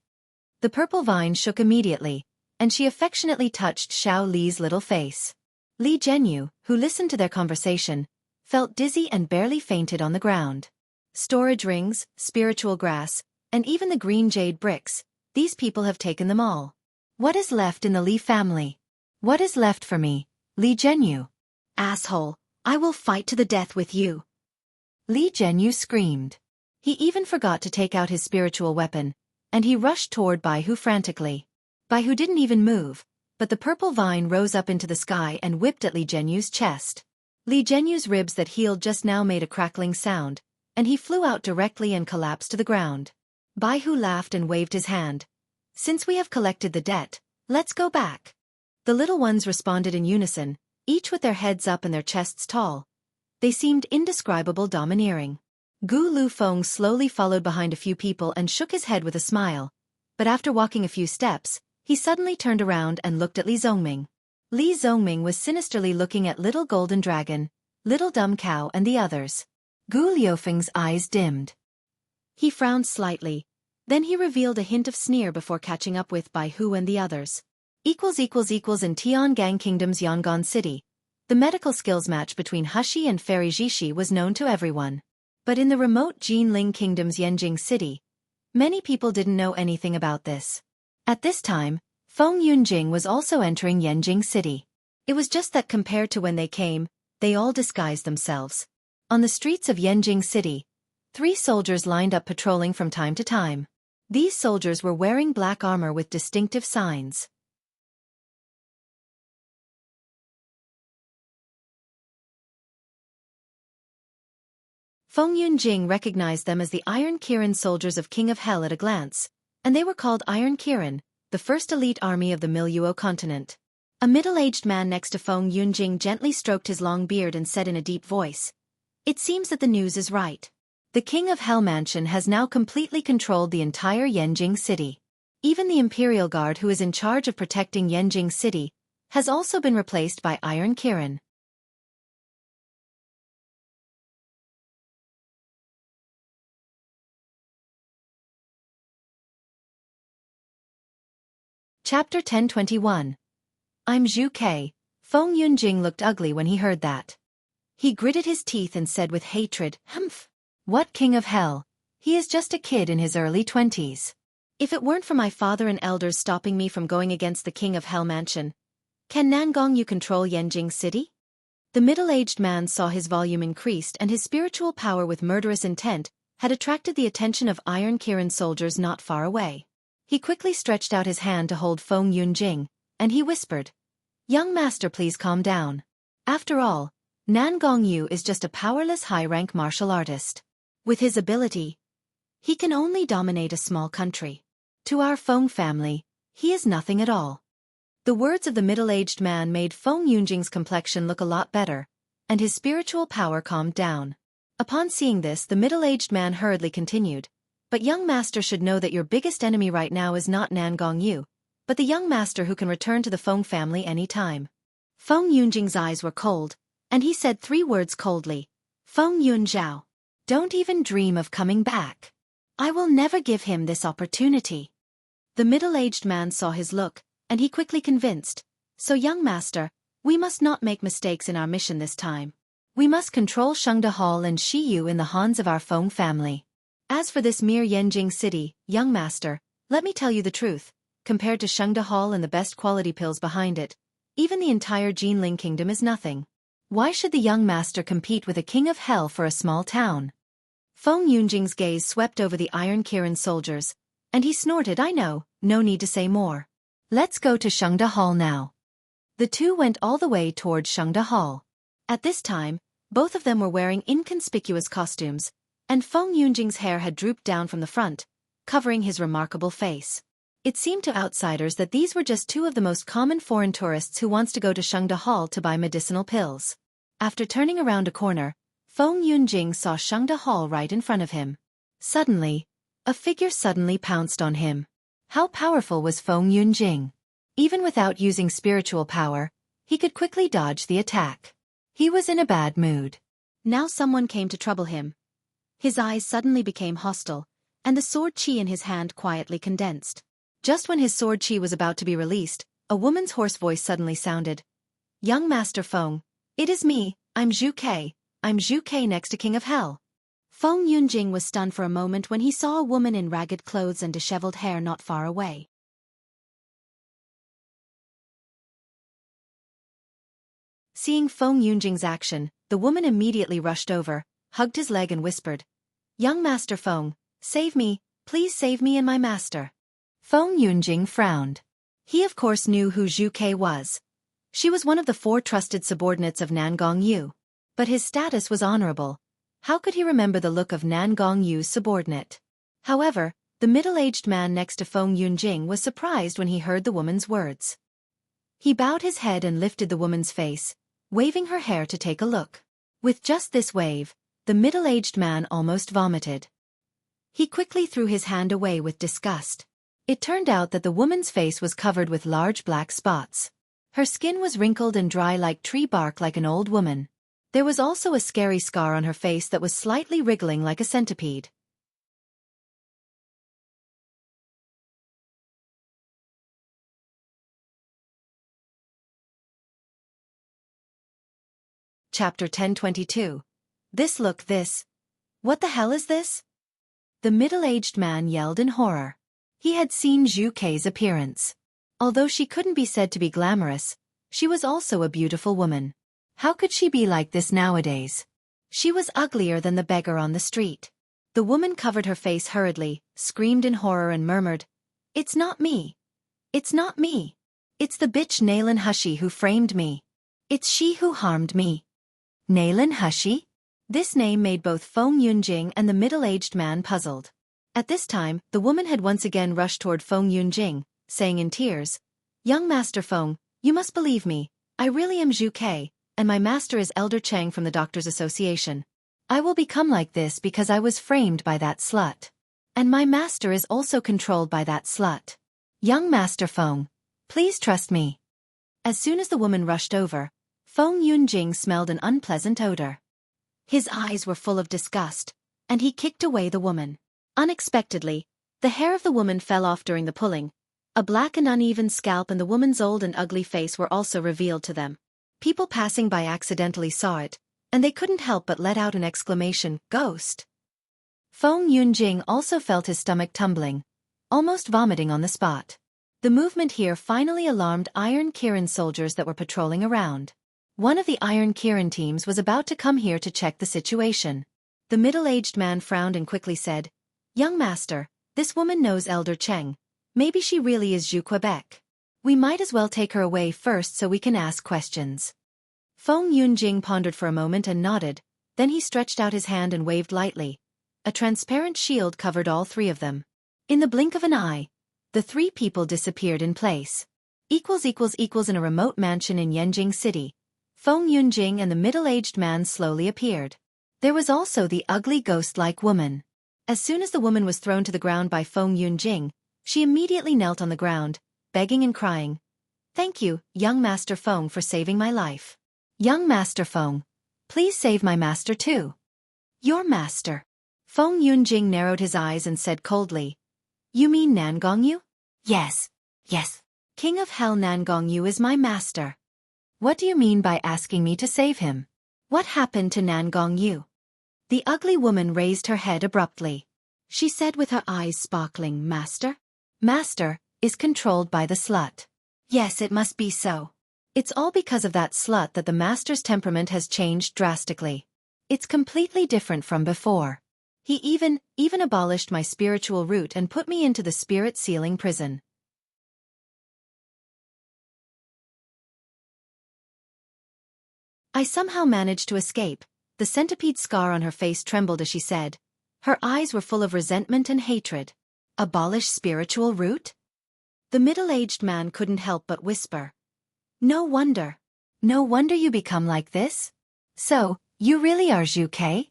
The purple vine shook immediately, and she affectionately touched Xiao Li's little face. Li Zhenyu, who listened to their conversation, felt dizzy and barely fainted on the ground. Storage rings, spiritual grass, and even the green jade bricks, these people have taken them all. What is left in the Li family? What is left for me, Li Zhenyu? Asshole, I will fight to the death with you. Li Zhenyu screamed. He even forgot to take out his spiritual weapon, and he rushed toward Bai Hu frantically. Bai Hu didn't even move, but the purple vine rose up into the sky and whipped at Li Zhenyu's chest. Li Zhenyu's ribs that healed just now made a crackling sound, and he flew out directly and collapsed to the ground. Bai Hu laughed and waved his hand. "Since we have collected the debt, let's go back." The little ones responded in unison, each with their heads up and their chests tall. They seemed indescribable domineering. Gu Lu Feng slowly followed behind a few people and shook his head with a smile, but after walking a few steps, he suddenly turned around and looked at Li Zongming. Li Zongming was sinisterly looking at Little Golden Dragon, Little Dumb Cow and the others. Gu Liufeng's eyes dimmed. He frowned slightly, then he revealed a hint of sneer before catching up with Bai Hu and the others. In Tiangang Kingdom's Yangon City, the medical skills match between Hushi and Fairy Jishi was known to everyone. But in the remote Jinling Kingdom's Yenjing City, many people didn't know anything about this. At this time, Feng Yunjing was also entering Yenjing City. It was just that compared to when they came, they all disguised themselves. On the streets of Yenjing City, 3 soldiers lined up patrolling from time to time. These soldiers were wearing black armor with distinctive signs. Feng Yunjing recognized them as the Iron Kirin soldiers of King of Hell at a glance, and they were called Iron Kirin, the first elite army of the Miluo continent. A middle-aged man next to Feng Yunjing gently stroked his long beard and said in a deep voice, "It seems that the news is right. The King of Hell Mansion has now completely controlled the entire Yenjing City. Even the Imperial Guard who is in charge of protecting Yenjing City has also been replaced by Iron Kirin." Chapter 1021. I'm Zhu Ke. Feng Yunjing looked ugly when he heard that. He gritted his teeth and said with hatred, "Humph! What King of Hell? He is just a kid in his early 20s. If it weren't for my father and elders stopping me from going against the King of Hell Mansion, can Nangong you control Yenjing City?" The middle-aged man saw his volume increased and his spiritual power with murderous intent had attracted the attention of Iron Kirin soldiers not far away. He quickly stretched out his hand to hold Feng Yunjing, and he whispered, "Young master, please calm down. After all, Nangong Yu is just a powerless high-rank martial artist. With his ability, he can only dominate a small country. To our Feng family, he is nothing at all." The words of the middle-aged man made Feng Yunjing's complexion look a lot better, and his spiritual power calmed down. Upon seeing this, the middle-aged man hurriedly continued, "But young master should know that your biggest enemy right now is not Nangong Yu, but the young master who can return to the Feng family any time." Feng Yunjing's eyes were cold, and he said 3 words coldly, "Feng Yunzhao. Don't even dream of coming back. I will never give him this opportunity." The middle-aged man saw his look, and he quickly convinced, "So young master, we must not make mistakes in our mission this time. We must control Shengde Hall and Shiyu in the Hans of our Feng family. As for this mere Yenjing City, young master, let me tell you the truth. compared to Shengda Hall and the best quality pills behind it, even the entire Jinling kingdom is nothing. Why should the young master compete with a king of hell for a small town? Feng Yunjing's gaze swept over the Iron Kirin soldiers, and he snorted, I know, no need to say more. Let's go to Shengda Hall now. The two went all the way toward Shengda Hall. At this time, both of them were wearing inconspicuous costumes, and Feng Yunjing's hair had drooped down from the front, covering his remarkable face. It seemed to outsiders that these were just two of the most common foreign tourists who wants to go to Shengda Hall to buy medicinal pills. After turning around a corner, Feng Yunjing saw Shengda Hall right in front of him. Suddenly, a figure suddenly pounced on him. How powerful was Feng Yunjing? Even without using spiritual power, he could quickly dodge the attack. He was in a bad mood. Now someone came to trouble him. His eyes suddenly became hostile, and the sword chi in his hand quietly condensed. Just when his sword chi was about to be released, a woman's hoarse voice suddenly sounded. Young Master Feng, it is me, I'm Zhu Ke. I'm Zhu Ke next to King of Hell. Feng Yunjing was stunned for a moment when he saw a woman in ragged clothes and disheveled hair not far away. Seeing Feng Yunjing's action, the woman immediately rushed over, hugged his leg and whispered, Young Master Feng, save me, please save me and my master. Feng Yunjing frowned. He of course knew who Zhu Ke was. She was one of the 4 trusted subordinates of Nan Gongyu. But his status was honorable. How could he remember the look of Nan Gongyu's subordinate? However, the middle-aged man next to Feng Yunjing was surprised when he heard the woman's words. He bowed his head and lifted the woman's face, waving her hair to take a look. With just this wave, the middle-aged man almost vomited. He quickly threw his hand away with disgust. It turned out that the woman's face was covered with large black spots. Her skin was wrinkled and dry like tree bark like an old woman. There was also a scary scar on her face that was slightly wriggling like a centipede. Chapter 1022. This look, this. What the hell is this? The middle-aged man yelled in horror. He had seen Zhu Ke's appearance. Although she couldn't be said to be glamorous, she was also a beautiful woman. How could she be like this nowadays? She was uglier than the beggar on the street. The woman covered her face hurriedly, screamed in horror and murmured, It's not me. It's not me. It's the bitch Nailin Hushi who framed me. It's she who harmed me. Nailin Hushi? This name made both Feng Yunjing and the middle-aged man puzzled. At this time, the woman had once again rushed toward Feng Yunjing, saying in tears, Young Master Feng, you must believe me, I really am Zhu Ke, and my master is Elder Cheng from the Doctors Association. I will become like this because I was framed by that slut. And my master is also controlled by that slut. Young Master Feng, please trust me. As soon as the woman rushed over, Feng Yunjing smelled an unpleasant odor. His eyes were full of disgust, and he kicked away the woman. Unexpectedly, the hair of the woman fell off during the pulling. A black and uneven scalp and the woman's old and ugly face were also revealed to them. People passing by accidentally saw it, and they couldn't help but let out an exclamation, Ghost! Feng Yunjing also felt his stomach tumbling, almost vomiting on the spot. The movement here finally alarmed Iron Kirin soldiers that were patrolling around. One of the Iron Kirin teams was about to come here to check the situation. The middle-aged man frowned and quickly said, Young master, this woman knows Elder Cheng. Maybe she really is Zhu Quebec. We might as well take her away first so we can ask questions. Feng Yunjing pondered for a moment and nodded, then he stretched out his hand and waved lightly. A transparent shield covered all 3 of them. In the blink of an eye, the 3 people disappeared in place. In a remote mansion in Yanjing City, Feng Yunjing and the middle-aged man slowly appeared. There was also the ugly ghost-like woman. As soon as the woman was thrown to the ground by Feng Yunjing, she immediately knelt on the ground, begging and crying, Thank you, young Master Feng, for saving my life. Young Master Feng, please save my master too. Your master? Feng Yunjing narrowed his eyes and said coldly, You mean Nan Gongyu? Yes. King of Hell Nan Gongyu is my master. What do you mean by asking me to save him? What happened to Nan Gongyu? The ugly woman raised her head abruptly. She said with her eyes sparkling, Master? Master, is controlled by the slut. Yes, it must be so. It's all because of that slut that the master's temperament has changed drastically. It's completely different from before. He even abolished my spiritual root and put me into the spirit sealing prison. I somehow managed to escape. The centipede scar on her face trembled as she said. Her eyes were full of resentment and hatred. Abolish spiritual root? The middle-aged man couldn't help but whisper. No wonder. No wonder you become like this. So, you really are Zhu Ke?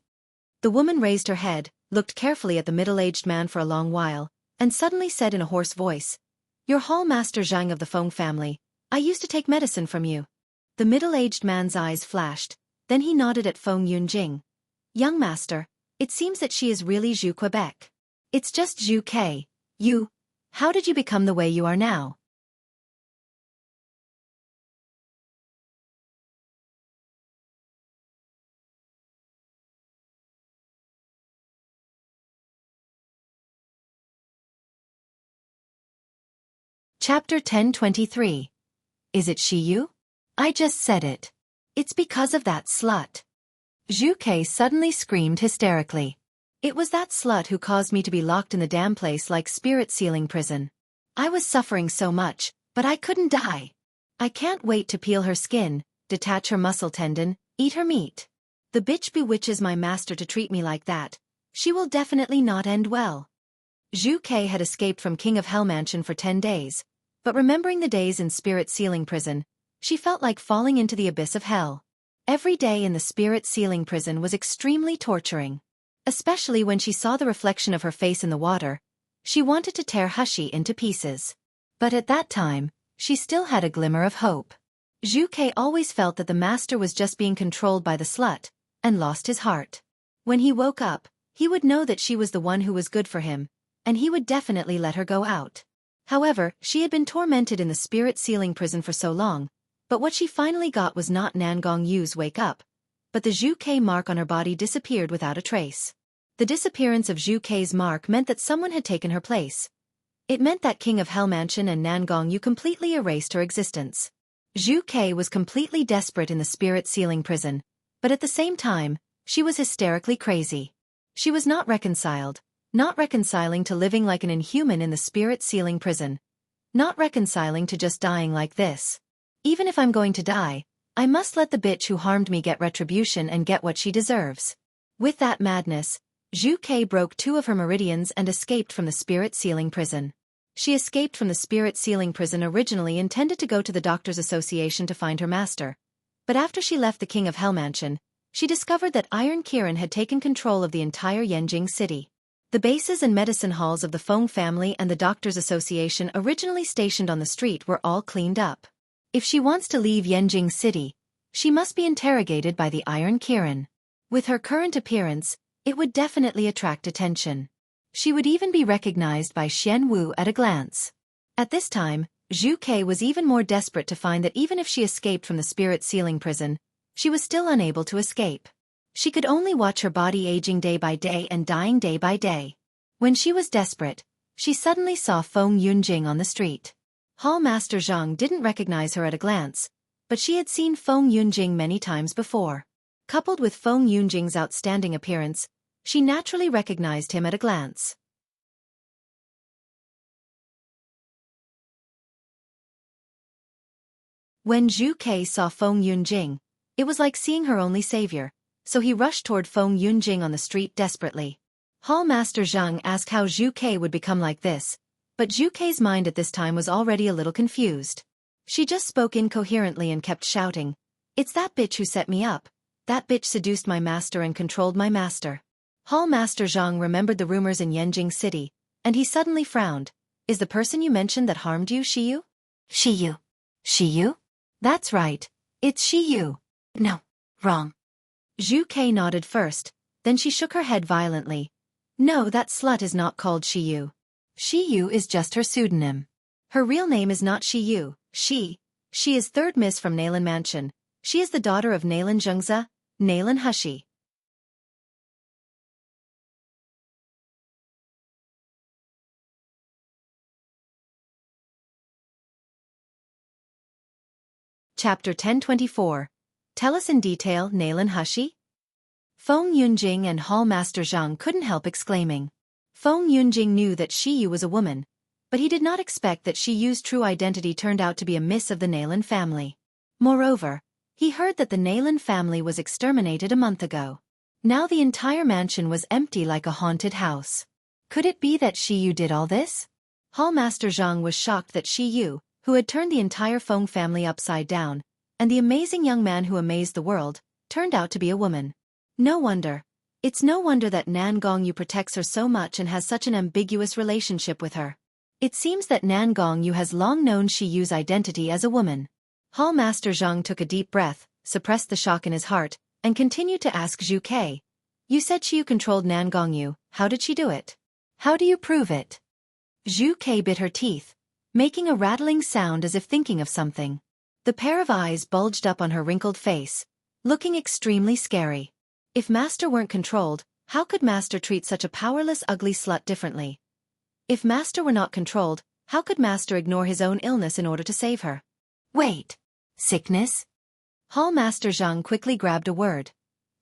The woman raised her head, looked carefully at the middle-aged man for a long while, and suddenly said in a hoarse voice, You're Hall Master Zhang of the Feng family. I used to take medicine from you. The middle-aged man's eyes flashed, then he nodded at Feng Yunjing. Young master, it seems that she is really Zhu Quebec. It's just Zhu Ke. How did you become the way you are now? Chapter 1023. Is it you? I just said it. It's because of that slut. Zhu Ke suddenly screamed hysterically. It was that slut who caused me to be locked in the damn place like spirit sealing prison. I was suffering so much, but I couldn't die. I can't wait to peel her skin, detach her muscle tendon, eat her meat. The bitch bewitches my master to treat me like that. She will definitely not end well. Zhu Ke had escaped from King of Hell Mansion for 10 days, but remembering the days in spirit sealing prison, she felt like falling into the abyss of hell. Every day in the spirit sealing prison was extremely torturing. Especially when she saw the reflection of her face in the water, she wanted to tear Hushi into pieces. But at that time, she still had a glimmer of hope. Zhu Ke always felt that the master was just being controlled by the slut, and lost his heart. When he woke up, he would know that she was the one who was good for him, and he would definitely let her go out. However, she had been tormented in the spirit sealing prison for so long, but what she finally got was not Nangong Yu's wake up, but the Zhu Ke mark on her body disappeared without a trace. The disappearance of Zhu Ke's mark meant that someone had taken her place. It meant that King of Hell Mansion and Nangong Yu completely erased her existence. Zhu Ke was completely desperate in the spirit sealing prison, but at the same time, she was hysterically crazy. She was not reconciling to living like an inhuman in the spirit sealing prison. Not reconciling to just dying like this. Even if I'm going to die, I must let the bitch who harmed me get retribution and get what she deserves. With that madness, Zhu Ke broke 2 of her meridians and escaped from the spirit sealing prison. She escaped from the spirit sealing prison originally intended to go to the Doctors Association to find her master. But after she left the King of Hell Mansion, she discovered that Iron Kirin had taken control of the entire Yanjing city. The bases and medicine halls of the Feng family and the Doctors Association originally stationed on the street were all cleaned up. If she wants to leave Yanjing City, she must be interrogated by the Iron Kirin. With her current appearance, it would definitely attract attention. She would even be recognized by Xian Wu at a glance. At this time, Zhu Ke was even more desperate to find that even if she escaped from the spirit sealing prison, she was still unable to escape. She could only watch her body aging day by day and dying day by day. When she was desperate, she suddenly saw Feng Yunjing on the street. Hall Master Zhang didn't recognize her at a glance, but she had seen Feng Yunjing many times before. Coupled with Feng Yunjing's outstanding appearance, she naturally recognized him at a glance. When Zhu Ke saw Feng Yunjing, it was like seeing her only savior, so he rushed toward Feng Yunjing on the street desperately. Hall Master Zhang asked how Zhu Ke would become like this, but Zhu Ke's mind at this time was already a little confused. She just spoke incoherently and kept shouting, It's that bitch who set me up. That bitch seduced my master and controlled my master. Hall Master Zhang remembered the rumors in Yanjing City, and he suddenly frowned. Is the person you mentioned that harmed you Shiyu? Shiyu. Shiyu? That's right. It's Shiyu. No. Wrong. Zhu Ke nodded first, then she shook her head violently. No, that slut is not called Shiyu. Shiyu is just her pseudonym. Her real name is not Shiyu. She is third miss from Nailan Mansion. She is the daughter of Nailan Zhengze, Nailan Hushi. Chapter 1024. Tell us in detail, Nailan Hushi? Feng Yunjing and Hall Master Zhang couldn't help exclaiming. Feng Yunjing knew that Shi Yu was a woman, but he did not expect that Shi Yu's true identity turned out to be a miss of the Nailan family. Moreover, he heard that the Nailan family was exterminated a month ago. Now the entire mansion was empty like a haunted house. Could it be that Shi Yu did all this? Hall Master Zhang was shocked that Shi Yu, who had turned the entire Feng family upside down, and the amazing young man who amazed the world, turned out to be a woman. No wonder. It's no wonder that Nan Gongyu protects her so much and has such an ambiguous relationship with her. It seems that Nan Gongyu has long known Shi Yu's identity as a woman. Hall Master Zhang took a deep breath, suppressed the shock in his heart, and continued to ask Zhu Ke. You said Shi Yu controlled Nan Gongyu, how did she do it? How do you prove it? Zhu Ke bit her teeth, making a rattling sound as if thinking of something. The pair of eyes bulged up on her wrinkled face, looking extremely scary. If Master weren't controlled, how could Master treat such a powerless ugly slut differently? If Master were not controlled, how could Master ignore his own illness in order to save her? Wait. Sickness? Hall Master Zhang quickly grabbed a word.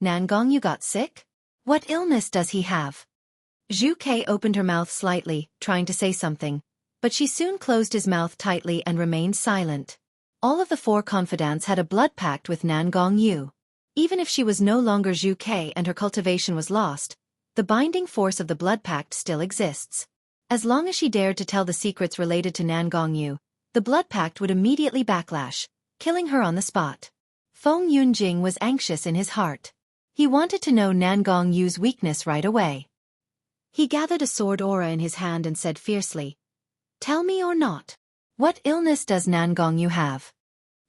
Nan Gongyu got sick? What illness does he have? Zhu Ke opened her mouth slightly, trying to say something, but she soon closed his mouth tightly and remained silent. All of the four confidants had a blood pact with Nan Gongyu. Even if she was no longer Zhu Ke and her cultivation was lost, the binding force of the blood pact still exists. As long as she dared to tell the secrets related to Nan Gongyu, the blood pact would immediately backlash, killing her on the spot. Feng Yunjing was anxious in his heart. He wanted to know Nan Gongyu's weakness right away. He gathered a sword aura in his hand and said fiercely, Tell me or not. What illness does Nan Gongyu have?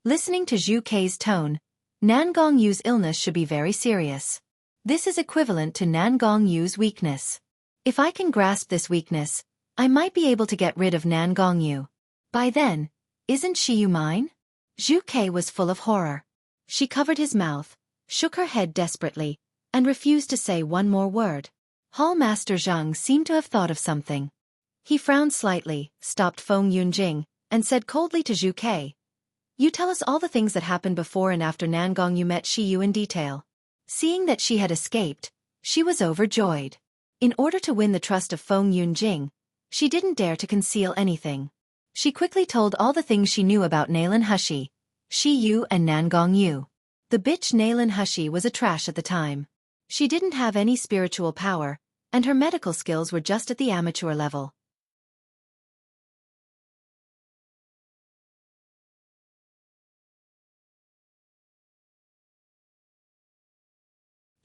Listening to Zhu Ke's tone, Nan Gongyu's illness should be very serious. This is equivalent to Nan Gongyu's weakness. If I can grasp this weakness, I might be able to get rid of Nan Gongyu. By then, isn't Shi Yu mine? Zhu Ke was full of horror. She covered his mouth, shook her head desperately, and refused to say one more word. Hall Master Zhang seemed to have thought of something. He frowned slightly, stopped Feng Yunjing, and said coldly to Zhu Ke, You tell us all the things that happened before and after Nan Gongyu met Shi Yu in detail. Seeing that she had escaped, she was overjoyed. In order to win the trust of Feng Yunjing, she didn't dare to conceal anything. She quickly told all the things she knew about Nailan Hushi, Shi Yu and Nan Gongyu. The bitch Nailan Hushi was a trash at the time. She didn't have any spiritual power, and her medical skills were just at the amateur level.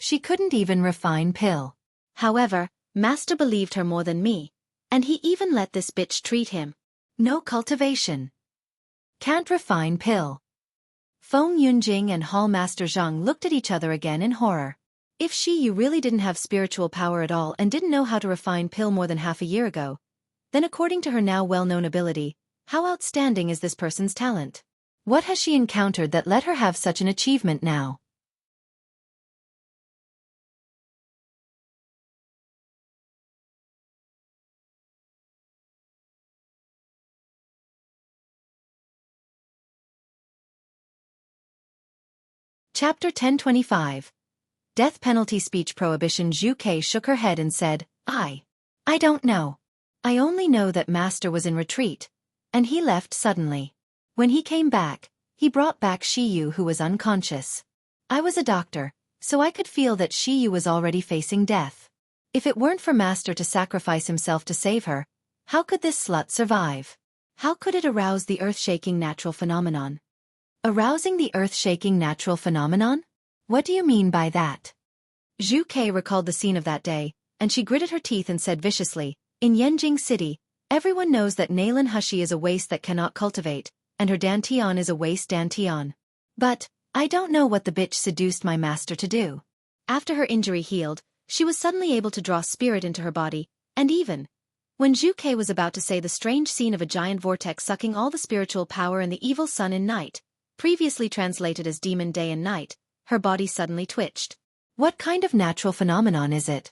She couldn't even refine pill. However, Master believed her more than me, and he even let this bitch treat him. No cultivation. Can't refine pill. Feng Yunjing and Hall Master Zhang looked at each other again in horror. If Shi Yu really didn't have spiritual power at all and didn't know how to refine pill more than half a year ago, then according to her now well-known ability, how outstanding is this person's talent? What has she encountered that let her have such an achievement now? Chapter 1025. Death Penalty Speech Prohibition. Zhu Ke shook her head and said, I don't know. I only know that Master was in retreat, and he left suddenly. When he came back, he brought back Shi Yu who was unconscious. I was a doctor, so I could feel that Shi Yu was already facing death. If it weren't for Master to sacrifice himself to save her, how could this slut survive? How could it arouse the earth-shaking natural phenomenon? Arousing the earth-shaking natural phenomenon? What do you mean by that? Zhu Ke recalled the scene of that day, and she gritted her teeth and said viciously, In Yanjing City, everyone knows that Nailan Hushi is a waste that cannot cultivate, and her Dantian is a waste Dantian. But, I don't know what the bitch seduced my master to do. After her injury healed, she was suddenly able to draw spirit into her body, and even when Zhu Ke was about to say the strange scene of a giant vortex sucking all the spiritual power and the evil sun in night, previously translated as demon day and night, her body suddenly twitched. What kind of natural phenomenon is it?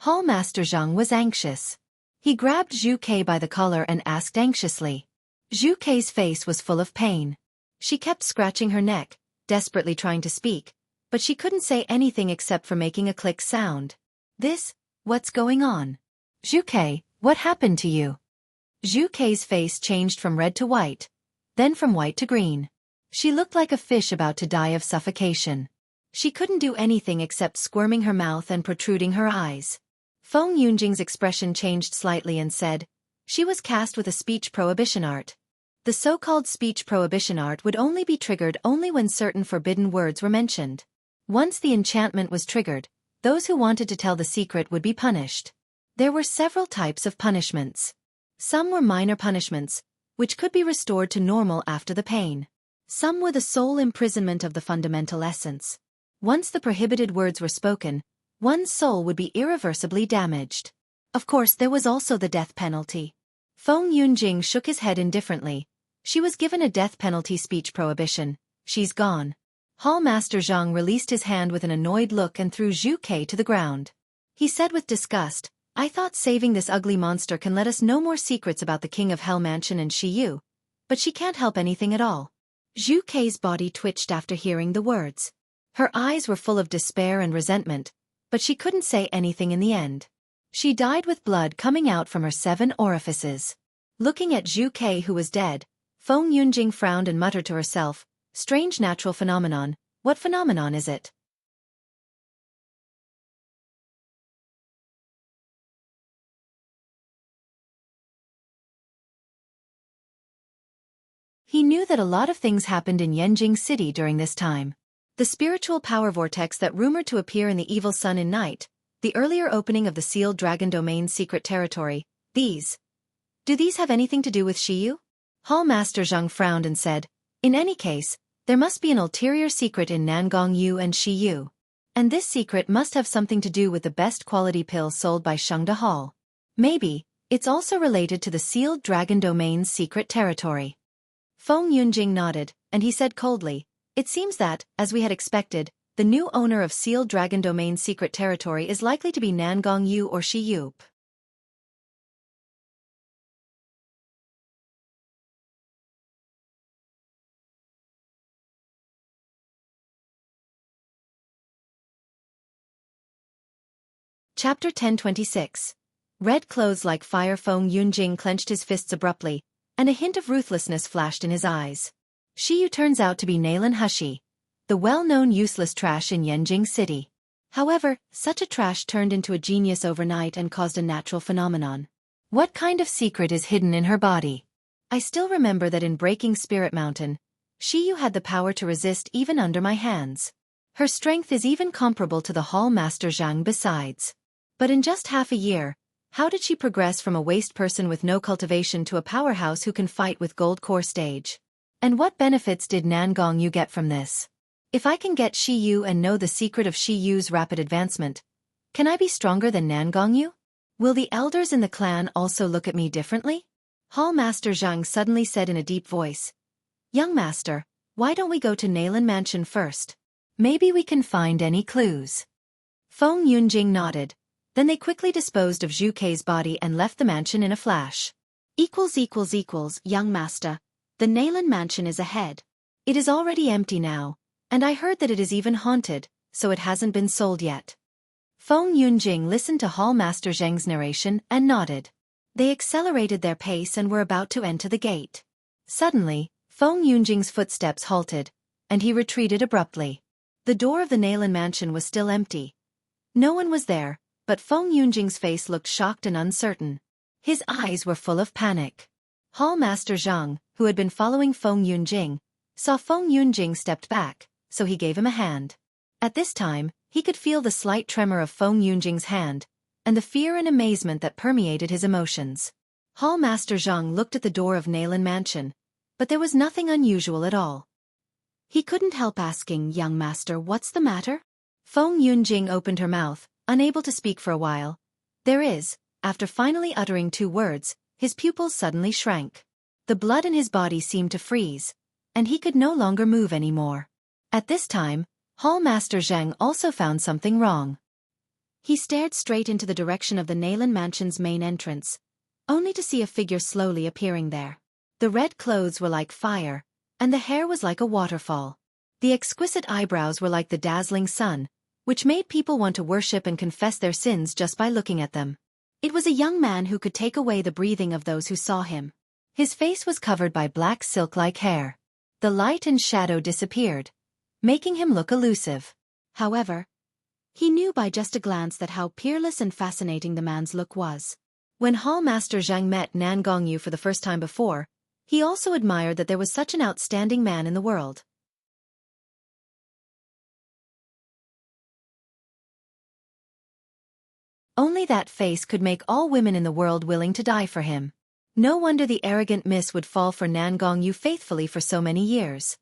Hall Master Zhang was anxious. He grabbed Zhu Ke by the collar and asked anxiously. Zhu Ke's face was full of pain. She kept scratching her neck, desperately trying to speak, but she couldn't say anything except for making a click sound. What's going on? Zhu, what happened to you? Zhu face changed from red to white, then from white to green. She looked like a fish about to die of suffocation. She couldn't do anything except squirming her mouth and protruding her eyes. Feng Yunjing's expression changed slightly and said, she was cast with a speech prohibition art. The so-called speech prohibition art would only be triggered only when certain forbidden words were mentioned. Once the enchantment was triggered, those who wanted to tell the secret would be punished. There were several types of punishments. Some were minor punishments, which could be restored to normal after the pain. Some were the sole imprisonment of the fundamental essence. Once the prohibited words were spoken, one's soul would be irreversibly damaged. Of course, there was also the death penalty. Feng Yunjing shook his head indifferently. She was given a death penalty speech prohibition. She's gone. Hall Master Zhang released his hand with an annoyed look and threw Zhu to the ground. He said with disgust, I thought saving this ugly monster can let us know more secrets about the King of Hell Mansion and Shiyu, but she can't help anything at all. Zhu body twitched after hearing the words. Her eyes were full of despair and resentment, but she couldn't say anything in the end. She died with blood coming out from her 7 orifices. Looking at Zhu who was dead, Feng Yunjing frowned and muttered to herself, strange natural phenomenon, what phenomenon is it? He knew that a lot of things happened in Yanjing City during this time. The spiritual power vortex that rumored to appear in the evil sun in night, the earlier opening of the sealed dragon domain's secret territory, Do these have anything to do with Shiyu? Hall Master Zhang frowned and said, in any case, there must be an ulterior secret in Nangongyu and Shiyu. And this secret must have something to do with the best quality pills sold by Shengda Hall. Maybe, it's also related to the sealed dragon domain's secret territory. Feng Yunjing nodded, and he said coldly, it seems that, as we had expected, the new owner of sealed dragon domain's secret territory is likely to be Nangongyu or Shiyu. Chapter 1026. Red clothes like fire. Feng Yunjing clenched his fists abruptly, and a hint of ruthlessness flashed in his eyes. Shiyu turns out to be Nalan Hushi, the well-known useless trash in Yanjing City. However, such a trash turned into a genius overnight and caused a natural phenomenon. What kind of secret is hidden in her body? I still remember that in breaking Spirit Mountain, Shiyu had the power to resist even under my hands. Her strength is even comparable to the Hall Master Zhang besides. But in just half a year, how did she progress from a waste person with no cultivation to a powerhouse who can fight with gold core stage? And what benefits did Nangongyu get from this? If I can get Shiyu and know the secret of Shiyu's rapid advancement, can I be stronger than Nangongyu? Will the elders in the clan also look at me differently? Hall Master Zhang suddenly said in a deep voice, Young master, why don't we go to Nalan Mansion first? Maybe we can find any clues. Feng Yunjing nodded. Then they quickly disposed of Zhu body and left the mansion in a flash. Young master. The Nalan Mansion is ahead. It is already empty now, and I heard that it is even haunted, so it hasn't been sold yet. Feng Yunjing listened to Hall Master Zheng's narration and nodded. They accelerated their pace and were about to enter the gate. Suddenly, Feng Yunjing's footsteps halted, and he retreated abruptly. The door of the Nalan Mansion was still empty. No one was there, but Feng Yunjing's face looked shocked and uncertain. His eyes were full of panic. Hall Master Zhang, who had been following Feng Yunjing, saw Feng Yunjing stepped back, so he gave him a hand. At this time, he could feel the slight tremor of Feng Yunjing's hand, and the fear and amazement that permeated his emotions. Hall Master Zhang looked at the door of Nalan Mansion, but there was nothing unusual at all. He couldn't help asking, Young master, what's the matter? Feng Yunjing opened her mouth, unable to speak for a while. There is, after finally uttering 2 words, his pupils suddenly shrank. The blood in his body seemed to freeze, and he could no longer move anymore. At this time, Hall Master Zhang also found something wrong. He stared straight into the direction of the Nalan Mansion's main entrance, only to see a figure slowly appearing there. The red clothes were like fire, and the hair was like a waterfall. The exquisite eyebrows were like the dazzling sun, which made people want to worship and confess their sins just by looking at them. It was a young man who could take away the breathing of those who saw him. His face was covered by black silk-like hair. The light and shadow disappeared, making him look elusive. However, he knew by just a glance that how peerless and fascinating the man's look was. When Hall Master Zhang met Nan Gongyu for the first time before, he also admired that there was such an outstanding man in the world. Only that face could make all women in the world willing to die for him. No wonder the arrogant miss would fall for Nan Gongyu faithfully for so many years.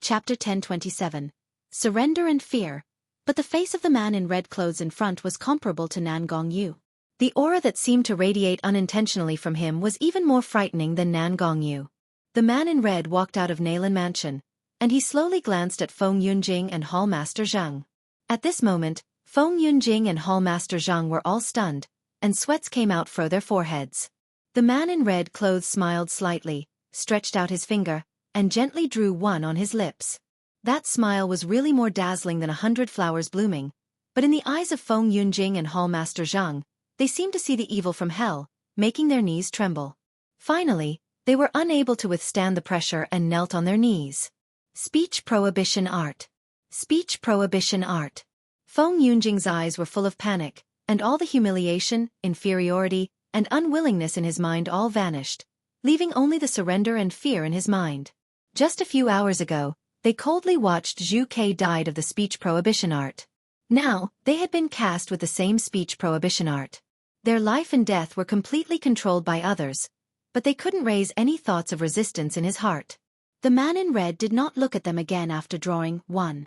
Chapter 1027. Surrender and Fear. But the face of the man in red clothes in front was comparable to Nan Gongyu. The aura that seemed to radiate unintentionally from him was even more frightening than Nan Gongyu. The man in red walked out of Naylan Mansion, and he slowly glanced at Feng Yunjing and Hall Master Zhang. At this moment, Feng Yunjing and Hall Master Zhang were all stunned, and sweats came out from their foreheads. The man in red clothes smiled slightly, stretched out his finger, and gently drew one on his lips. That smile was really more dazzling than 100 flowers blooming, but in the eyes of Feng Yunjing and Hall Master Zhang, they seemed to see the evil from hell, making their knees tremble. Finally, they were unable to withstand the pressure and knelt on their knees. Speech Prohibition Art. Speech Prohibition Art. Feng Yunjing's eyes were full of panic, and all the humiliation, inferiority, and unwillingness in his mind all vanished, leaving only the surrender and fear in his mind. Just a few hours ago, they coldly watched Zhu Ke died of the speech prohibition art. Now, they had been cast with the same speech prohibition art. Their life and death were completely controlled by others, but they couldn't raise any thoughts of resistance in his heart. The man in red did not look at them again after drawing one.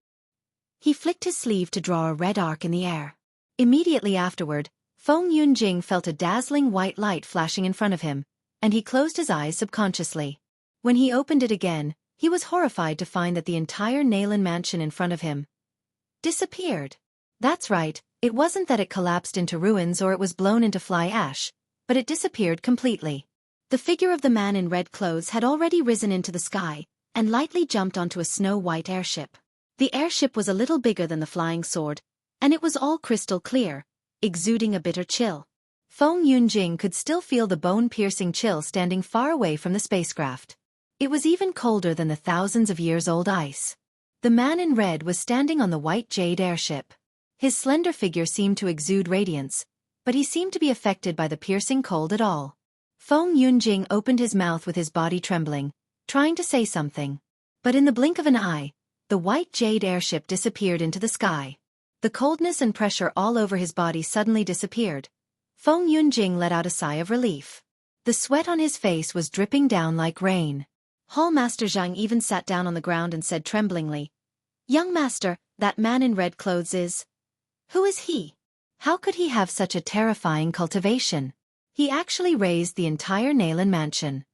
He flicked his sleeve to draw a red arc in the air. Immediately afterward, Feng Yunjing felt a dazzling white light flashing in front of him, and he closed his eyes subconsciously. When he opened it again, he was horrified to find that the entire Naylan mansion in front of him disappeared. That's right, it wasn't that it collapsed into ruins or it was blown into fly ash, but it disappeared completely. The figure of the man in red clothes had already risen into the sky, and lightly jumped onto a snow-white airship. The airship was a little bigger than the flying sword, and it was all crystal clear, exuding a bitter chill. Feng Yunjing could still feel the bone-piercing chill standing far away from the spacecraft. It was even colder than the thousands of years-old ice. The man in red was standing on the white jade airship. His slender figure seemed to exude radiance, but he seemed to be affected by the piercing cold at all. Feng Yunjing opened his mouth with his body trembling, trying to say something. But in the blink of an eye, the white jade airship disappeared into the sky. The coldness and pressure all over his body suddenly disappeared. Feng Yunjing let out a sigh of relief. The sweat on his face was dripping down like rain. Hall Master Zhang even sat down on the ground and said tremblingly, "Young master, that man in red clothes is... Who is he? How could he have such a terrifying cultivation? He actually raised the entire Naylan mansion."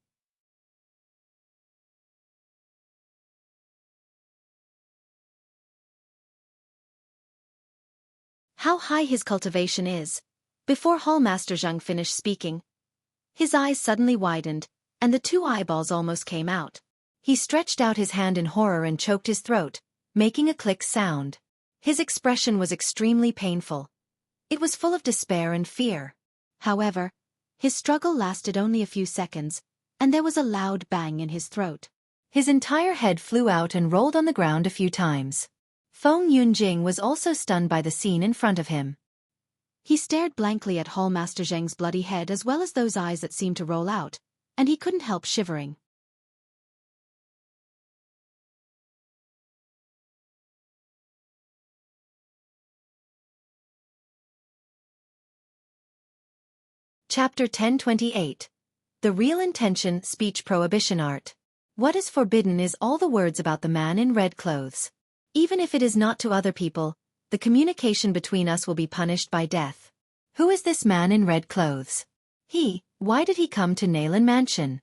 How high his cultivation is. Before Hall Master Zhang finished speaking, his eyes suddenly widened, and the two eyeballs almost came out. He stretched out his hand in horror and choked his throat, making a click sound. His expression was extremely painful. It was full of despair and fear. However, his struggle lasted only a few seconds, and there was a loud bang in his throat. His entire head flew out and rolled on the ground a few times. Feng Yunjing was also stunned by the scene in front of him. He stared blankly at Hall Master Zhang's bloody head as well as those eyes that seemed to roll out, and he couldn't help shivering. Chapter 1028. The Real Intention Speech Prohibition Art. What is forbidden is all the words about the man in red clothes. Even if it is not to other people, the communication between us will be punished by death. Who is this man in red clothes? Why did he come to Naylan Mansion?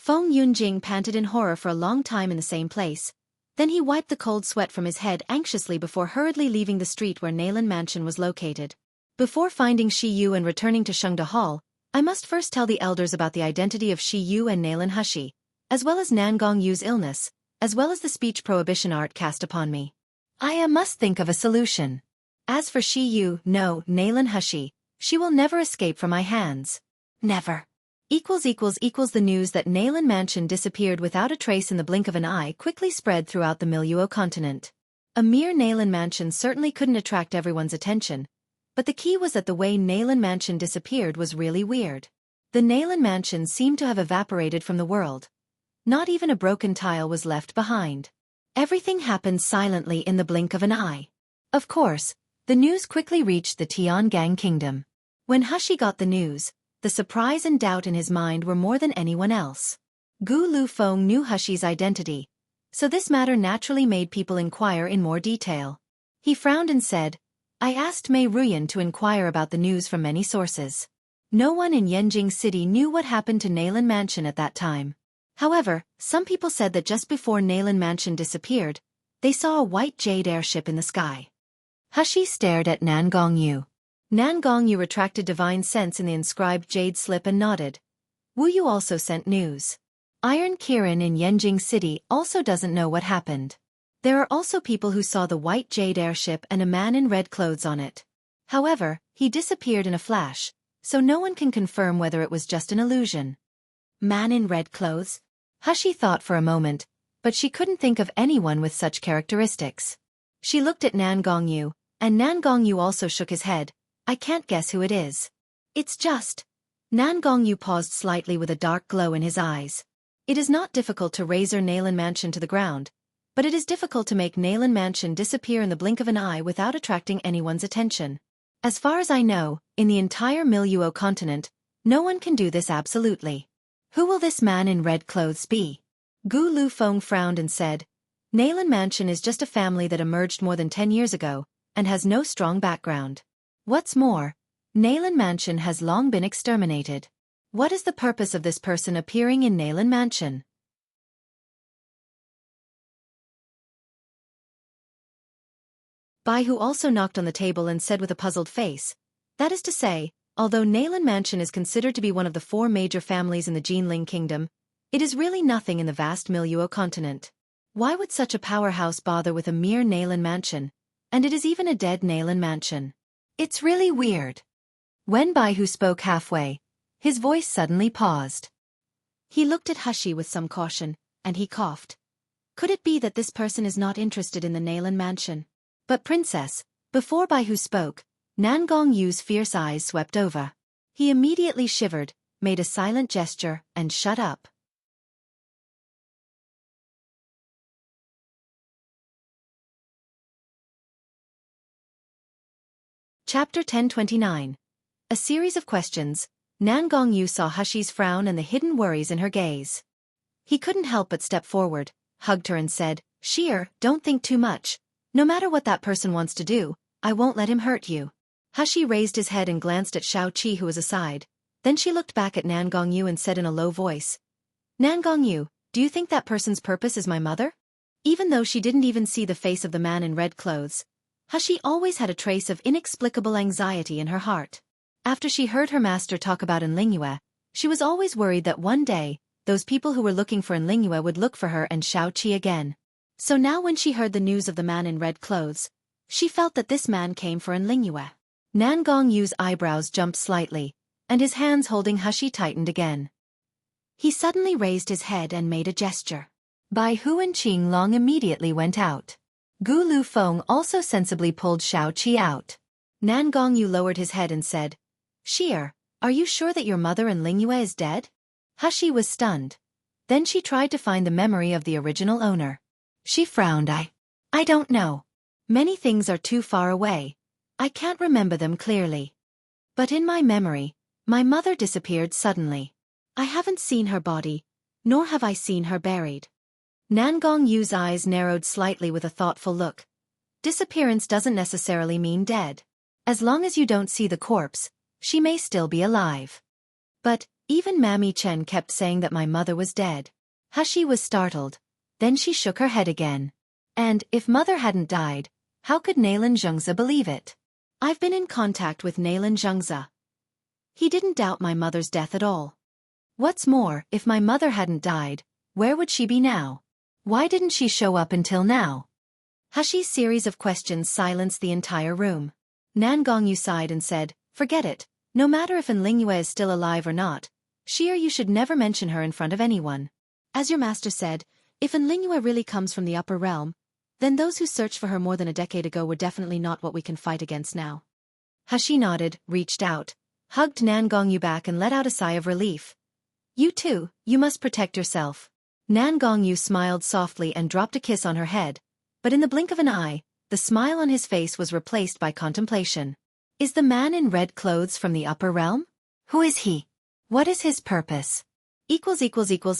Feng Yunjing panted in horror for a long time in the same place. Then he wiped the cold sweat from his head anxiously before hurriedly leaving the street where Nalan Mansion was located. Before finding Shi Yu and returning to Shengda Hall, I must first tell the elders about the identity of Shi Yu and Nalan Hushi, as well as Nangong Yu's illness, as well as the speech prohibition art cast upon me. I must think of a solution. As for Shi Yu, no, Nalan Hushi, she will never escape from my hands. Never. The news that Nalan Mansion disappeared without a trace in the blink of an eye quickly spread throughout the Miluo continent. A mere Nalan Mansion certainly couldn't attract everyone's attention, but the key was that the way Nalan Mansion disappeared was really weird. The Nalan Mansion seemed to have evaporated from the world. Not even a broken tile was left behind. Everything happened silently in the blink of an eye. Of course, the news quickly reached the Tiangang kingdom. When Hushi got the news, the surprise and doubt in his mind were more than anyone else. Gu Lufeng knew Hushi's identity, so this matter naturally made people inquire in more detail. He frowned and said, I asked Mei Ruyan to inquire about the news from many sources. No one in Yanjing City knew what happened to Nalan Mansion at that time. However, some people said that just before Nalan Mansion disappeared, they saw a white jade airship in the sky. Hushi stared at Nangong Yu. Nangong Yu retracted divine sense in the inscribed jade slip and nodded. Wu Yu also sent news. Iron Kirin in Yanjing City also doesn't know what happened. There are also people who saw the white jade airship and a man in red clothes on it. However, he disappeared in a flash, so no one can confirm whether it was just an illusion. Man in red clothes? Hushi thought for a moment, but she couldn't think of anyone with such characteristics. She looked at Nangong Yu, and Nangong Yu also shook his head. I can't guess who it is. It's just... Nangong Yu paused slightly with a dark glow in his eyes. It is not difficult to razor Nalan Mansion to the ground, but it is difficult to make Nalan Mansion disappear in the blink of an eye without attracting anyone's attention. As far as I know, in the entire Miluo continent, no one can do this absolutely. Who will this man in red clothes be? Gu Lufeng frowned and said, Nalan Mansion is just a family that emerged more than 10 years ago, and has no strong background. What's more, Nalan Mansion has long been exterminated. What is the purpose of this person appearing in Nalan Mansion? Baihu also knocked on the table and said with a puzzled face, that is to say, although Nalan Mansion is considered to be one of the 4 major families in the Jinling Kingdom, it is really nothing in the vast Miluo continent. Why would such a powerhouse bother with a mere Nalan Mansion? And it is even a dead Nalan Mansion. It's really weird. When Baihu spoke halfway, his voice suddenly paused. He looked at Hushi with some caution, and he coughed. Could it be that this person is not interested in the Nalan Mansion? But Princess, before Baihu spoke, Nangong Yu's fierce eyes swept over. He immediately shivered, made a silent gesture, and shut up. Chapter 1029. A series of questions. Nangong Yu saw Hushi's frown and the hidden worries in her gaze. He couldn't help but step forward, hugged her and said, Sheer, don't think too much. No matter what that person wants to do, I won't let him hurt you. Hushi raised his head and glanced at Shao Qi who was aside. Then she looked back at Nangong Yu and said in a low voice, Nangong Yu, do you think that person's purpose is my mother? Even though she didn't even see the face of the man in red clothes, Hushi always had a trace of inexplicable anxiety in her heart. After she heard her master talk about Enlingua, she was always worried that one day, those people who were looking for Enlingua would look for her and Shao Qi again. So now when she heard the news of the man in red clothes, she felt that this man came for Enlingua. Nangong Yu's eyebrows jumped slightly, and his hands holding Hushi tightened again. He suddenly raised his head and made a gesture. Baihu and Qinglong immediately went out. Gu Lufeng also sensibly pulled Shao Qi out. Nangong Yu lowered his head and said, Sheer, are you sure that your mother Enlingua is dead? Hushi was stunned. Then she tried to find the memory of the original owner. She frowned. I don't know. Many things are too far away. I can't remember them clearly. But in my memory, my mother disappeared suddenly. I haven't seen her body, nor have I seen her buried. Nangong Yu's eyes narrowed slightly with a thoughtful look. Disappearance doesn't necessarily mean dead. As long as you don't see the corpse, she may still be alive. But, Even Mammy Chen kept saying that my mother was dead. Hashi was startled. Then she shook her head again. And, if mother hadn't died, how could Nailan Zhengze believe it? I've been in contact with Nailan Zhengze. He didn't doubt my mother's death at all. What's more, if my mother hadn't died, where would she be now? Why didn't she show up until now? Hashi's series of questions silenced the entire room. Nan Gongyu sighed and said, forget it, no matter if Enlingyue is still alive or not, she or you should never mention her in front of anyone. As your master said, if Enlingyue really comes from the upper realm, then those who searched for her more than a decade ago were definitely not what we can fight against now. Hashi nodded, reached out, hugged Nan Gongyu back and let out a sigh of relief. You too, you must protect yourself. Nan Gongyu smiled softly and dropped a kiss on her head, but in the blink of an eye, the smile on his face was replaced by contemplation. Is the man in red clothes from the upper realm? Who is he? What is his purpose?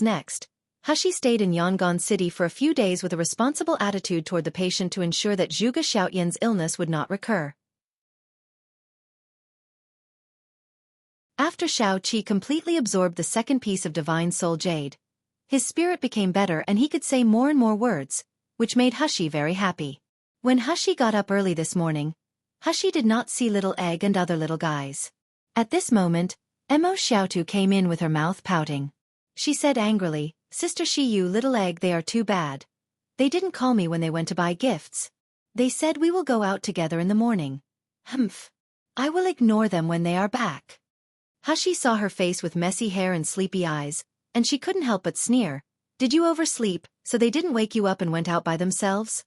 Next. Hashi stayed in Yangon City for a few days with a responsible attitude toward the patient to ensure that Zhuge Xiaoyan's illness would not recur. After Shao Qi completely absorbed the second piece of Divine Soul Jade, his spirit became better and he could say more and more words, which made Hashi very happy. When Hashi got up early this morning, Hashi did not see Little Egg and other little guys. At this moment, Emo Xiaotu came in with her mouth pouting. She said angrily, Sister Shiyu, Little Egg, they are too bad. They didn't call me when they went to buy gifts. They said we will go out together in the morning. Humph. I will ignore them when they are back. Hashi saw her face with messy hair and sleepy eyes, and she couldn't help but sneer. Did you oversleep, so they didn't wake you up and went out by themselves?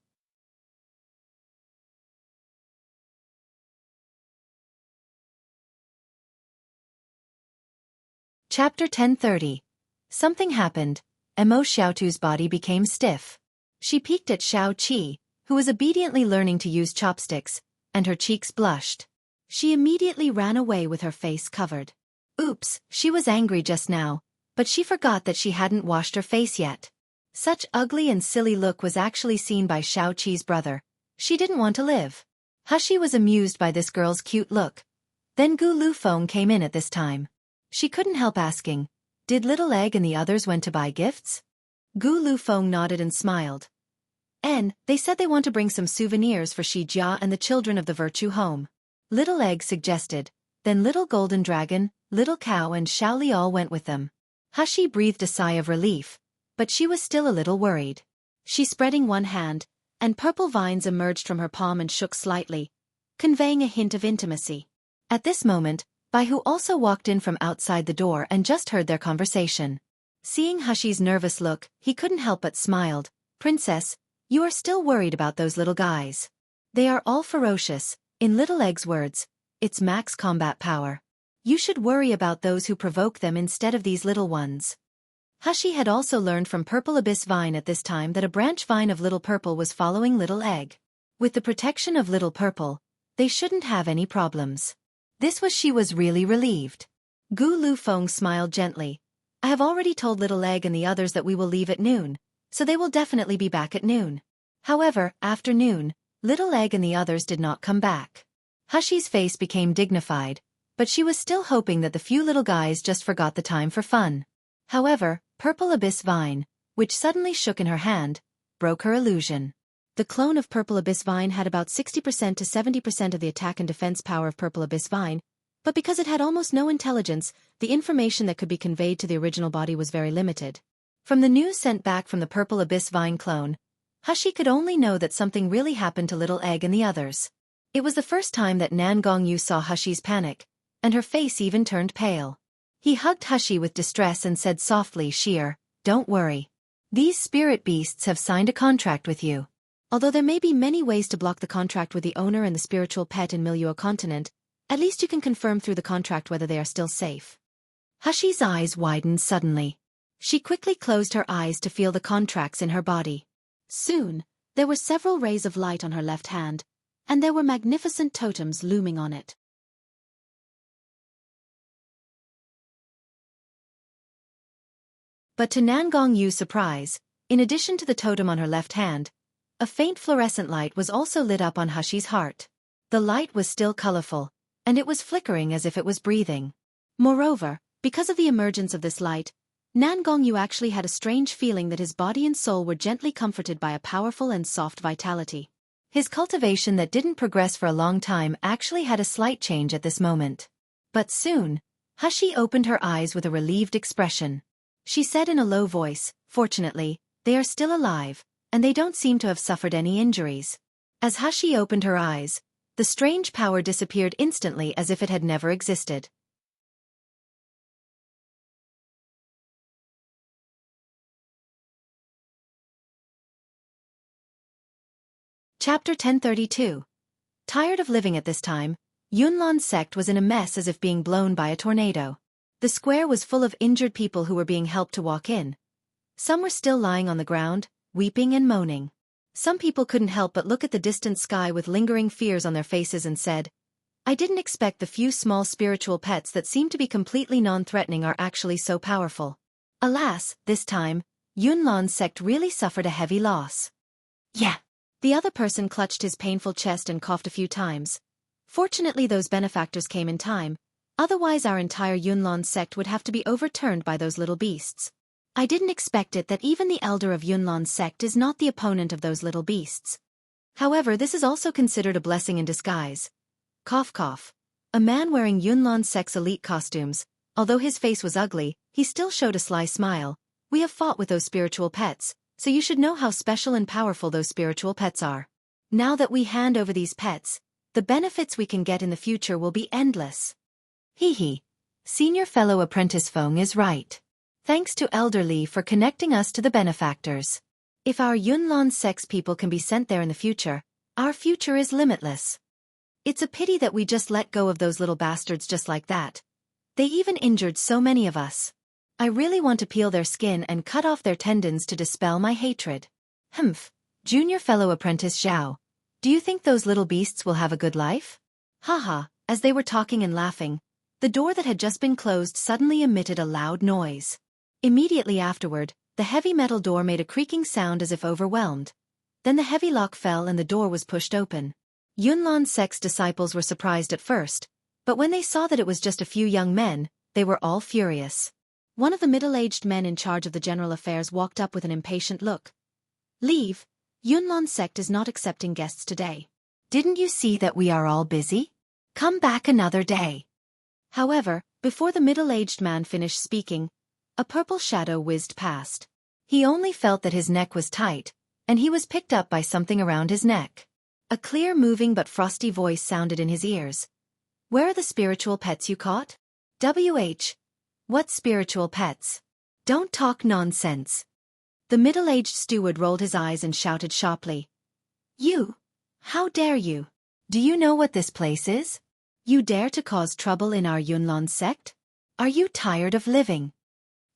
Chapter 10:30. Something happened. Emo Xiaotu's body became stiff. She peeked at Shao Qi, who was obediently learning to use chopsticks, and her cheeks blushed. She immediately ran away with her face covered. Oops, she was angry just now, but she forgot that she hadn't washed her face yet. Such ugly and silly look was actually seen by Shao Qi's brother. She didn't want to live. Hashi was amused by this girl's cute look. Then Gu Lufeng came in at this time. She couldn't help asking, did Little Egg and the others went to buy gifts? Gu Lufeng nodded and smiled. They said they want to bring some souvenirs for Shi Jia and the children of the Virtue Home. Little Egg suggested. Then Little Golden Dragon, Little Cow and Shaoli all went with them. Hashi breathed a sigh of relief, but she was still a little worried. She spreading one hand, and purple vines emerged from her palm and shook slightly, conveying a hint of intimacy. At this moment, Baihu also walked in from outside the door and just heard their conversation. Seeing Hashi's nervous look, he couldn't help but smiled. Princess, you are still worried about those little guys. They are all ferocious. In Little Egg's words, it's max combat power. You should worry about those who provoke them instead of these little ones. Hashi had also learned from Purple Abyss Vine at this time that a branch vine of Little Purple was following Little Egg. With the protection of Little Purple, they shouldn't have any problems. She was really relieved. Gu Lufeng smiled gently. I have already told Little Egg and the others that we will leave at noon, so they will definitely be back at noon. However, after noon, Little Egg and the others did not come back. Hashi's face became dignified, but she was still hoping that the few little guys just forgot the time for fun. However, Purple Abyss Vine, which suddenly shook in her hand, broke her illusion. The clone of Purple Abyss Vine had about 60% to 70% of the attack and defense power of Purple Abyss Vine, but because it had almost no intelligence, the information that could be conveyed to the original body was very limited. From the news sent back from the Purple Abyss Vine clone, Hashi could only know that something really happened to Little Egg and the others. It was the first time that Nan Gongyu saw Hashi's panic, and her face even turned pale. He hugged Hashi with distress and said softly, Sheer, don't worry. These spirit beasts have signed a contract with you. Although there may be many ways to block the contract with the owner and the spiritual pet in Milieu continent, at least you can confirm through the contract whether they are still safe. Hashi's eyes widened suddenly. She quickly closed her eyes to feel the contracts in her body. Soon, there were several rays of light on her left hand, and there were magnificent totems looming on it. But to Nan Gongyu's surprise, in addition to the totem on her left hand, a faint fluorescent light was also lit up on Hashi's heart. The light was still colorful, and it was flickering as if it was breathing. Moreover, Because of the emergence of this light, Nan Gongyu actually had a strange feeling that his body and soul were gently comforted by a powerful and soft vitality. His cultivation that didn't progress for a long time actually had a slight change at this moment. But soon, Hashi opened her eyes with a relieved expression. She said in a low voice, "Fortunately, they are still alive, and they don't seem to have suffered any injuries." As Hashi opened her eyes, the strange power disappeared instantly as if it had never existed. Chapter 1032. Tired of living at this time, Yunlan's sect was in a mess as if being blown by a tornado. The square was full of injured people who were being helped to walk in. Some were still lying on the ground, weeping and moaning. Some people couldn't help but look at the distant sky with lingering fears on their faces and said, "I didn't expect the few small spiritual pets that seem to be completely non-threatening are actually so powerful." Alas, this time, Yunlan's sect really suffered a heavy loss. Yeah. The other person clutched his painful chest and coughed a few times. Fortunately those benefactors came in time, otherwise our entire Yunlan sect would have to be overturned by those little beasts. I didn't expect it that even the elder of Yunlan's sect is not the opponent of those little beasts. However, this is also considered a blessing in disguise. Cough cough. A man wearing Yunlan's sect's elite costumes, although his face was ugly, he still showed a sly smile. "We have fought with those spiritual pets, so you should know how special and powerful those spiritual pets are. Now that we hand over these pets, the benefits we can get in the future will be endless." Hee. Senior fellow apprentice Feng is right. Thanks to Elder Li for connecting us to the benefactors. If our Yunlan sect's people can be sent there in the future, our future is limitless. It's a pity that we just let go of those little bastards just like that. They even injured so many of us. I really want to peel their skin and cut off their tendons to dispel my hatred. Humph. Junior fellow apprentice Zhao. Do you think those little beasts will have a good life? Haha. As they were talking and laughing, the door that had just been closed suddenly emitted a loud noise. Immediately afterward, the heavy metal door made a creaking sound as if overwhelmed. Then the heavy lock fell and the door was pushed open. Yunlan sect's disciples were surprised at first, but when they saw that it was just a few young men, they were all furious. One of the middle-aged men in charge of the general affairs walked up with an impatient look. "Leave. Yunlan sect is not accepting guests today. Didn't you see that we are all busy? Come back another day." However, before the middle-aged man finished speaking, a purple shadow whizzed past. He only felt that his neck was tight, and he was picked up by something around his neck. A clear moving but frosty voice sounded in his ears. "Where are the spiritual pets you caught?" "WH. What spiritual pets? Don't talk nonsense." The middle-aged steward rolled his eyes and shouted sharply. "You! How dare you? Do you know what this place is? You dare to cause trouble in our Yunlan sect? Are you tired of living?"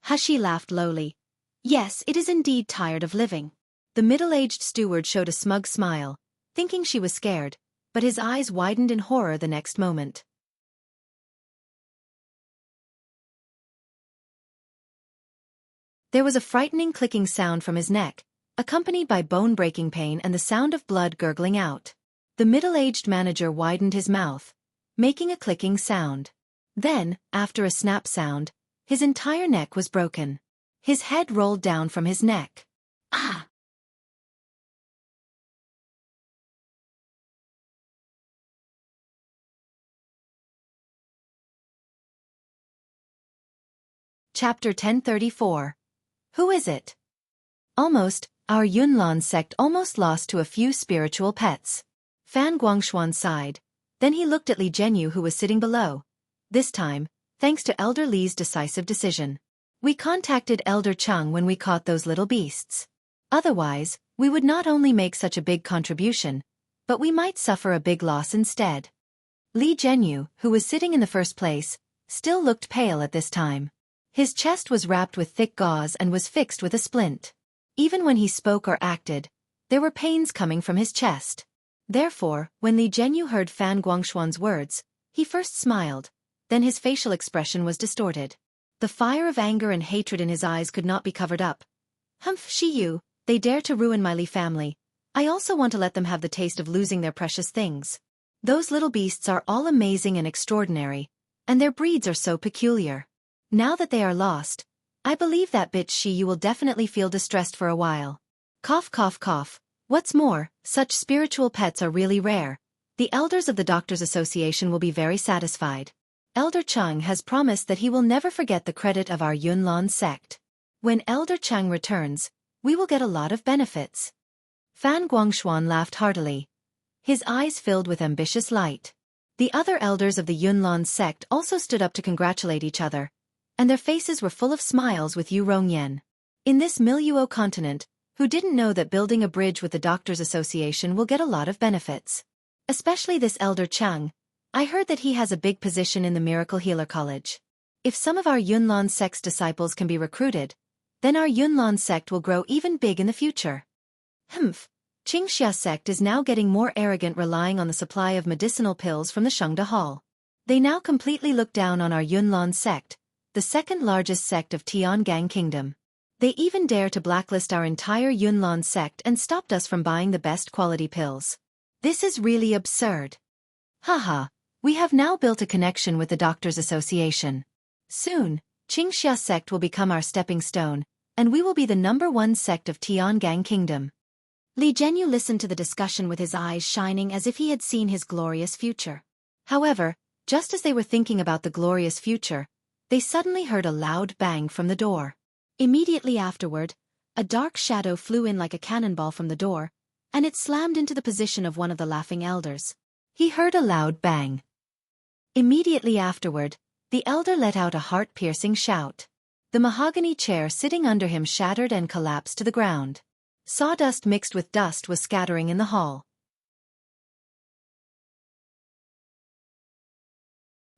Hashi laughed lowly. "Yes, it is indeed tired of living." The middle-aged steward showed a smug smile, thinking she was scared, but his eyes widened in horror the next moment. There was a frightening clicking sound from his neck, accompanied by bone-breaking pain and the sound of blood gurgling out. The middle-aged manager widened his mouth, making a clicking sound. Then, after a snap sound, his entire neck was broken. His head rolled down from his neck. Ah! Chapter 1034. Who is it? Our Yunlan sect almost lost to a few spiritual pets. Fan Guangshuan sighed. Then he looked at Li Zhenyu who was sitting below. This time, thanks to Elder Li's decisive decision. We contacted Elder Chung when we caught those little beasts. Otherwise, we would not only make such a big contribution, but we might suffer a big loss instead. Li Zhenyu, who was sitting in the first place, still looked pale at this time. His chest was wrapped with thick gauze and was fixed with a splint. Even when he spoke or acted, there were pains coming from his chest. Therefore, when Li Zhenyu heard Fan Guangshuan's words, he first smiled, then his facial expression was distorted. The fire of anger and hatred in his eyes could not be covered up. "Humph, Shiyu, they dare to ruin my Li family. I also want to let them have the taste of losing their precious things. Those little beasts are all amazing and extraordinary, and their breeds are so peculiar. Now that they are lost, I believe that bitch Shi Yu will definitely feel distressed for a while. Cough cough cough. What's more, such spiritual pets are really rare. The elders of the Doctors Association will be very satisfied. Elder Chang has promised that he will never forget the credit of our Yunlan sect. When Elder Chang returns, we will get a lot of benefits. Fan Guangshuan laughed heartily. His eyes filled with ambitious light. The other elders of the Yunlan sect also stood up to congratulate each other, and their faces were full of smiles with Yu Rongyan. In this Miluo continent, who didn't know that building a bridge with the Doctors Association will get a lot of benefits? Especially this Elder Chang. I heard that he has a big position in the Miracle Healer College. If some of our Yunlan sect's disciples can be recruited, then our Yunlan sect will grow even big in the future. Humph. Qingxia sect is now getting more arrogant, relying on the supply of medicinal pills from the Shengda Hall. They now completely look down on our Yunlan sect, the second largest sect of Tiangang Kingdom. They even dare to blacklist our entire Yunlan sect and stopped us from buying the best quality pills. This is really absurd. Haha, we have now built a connection with the Doctors Association. Soon, Qingxia sect will become our stepping stone, and we will be the #1 sect of Tiangang Kingdom. Li Zhenyu listened to the discussion with his eyes shining as if he had seen his glorious future. However, just as they were thinking about the glorious future, they suddenly heard a loud bang from the door. Immediately afterward, a dark shadow flew in like a cannonball from the door, and it slammed into the position of one of the laughing elders. He heard a loud bang. Immediately afterward, the elder let out a heart-piercing shout. The mahogany chair sitting under him shattered and collapsed to the ground. Sawdust mixed with dust was scattering in the hall.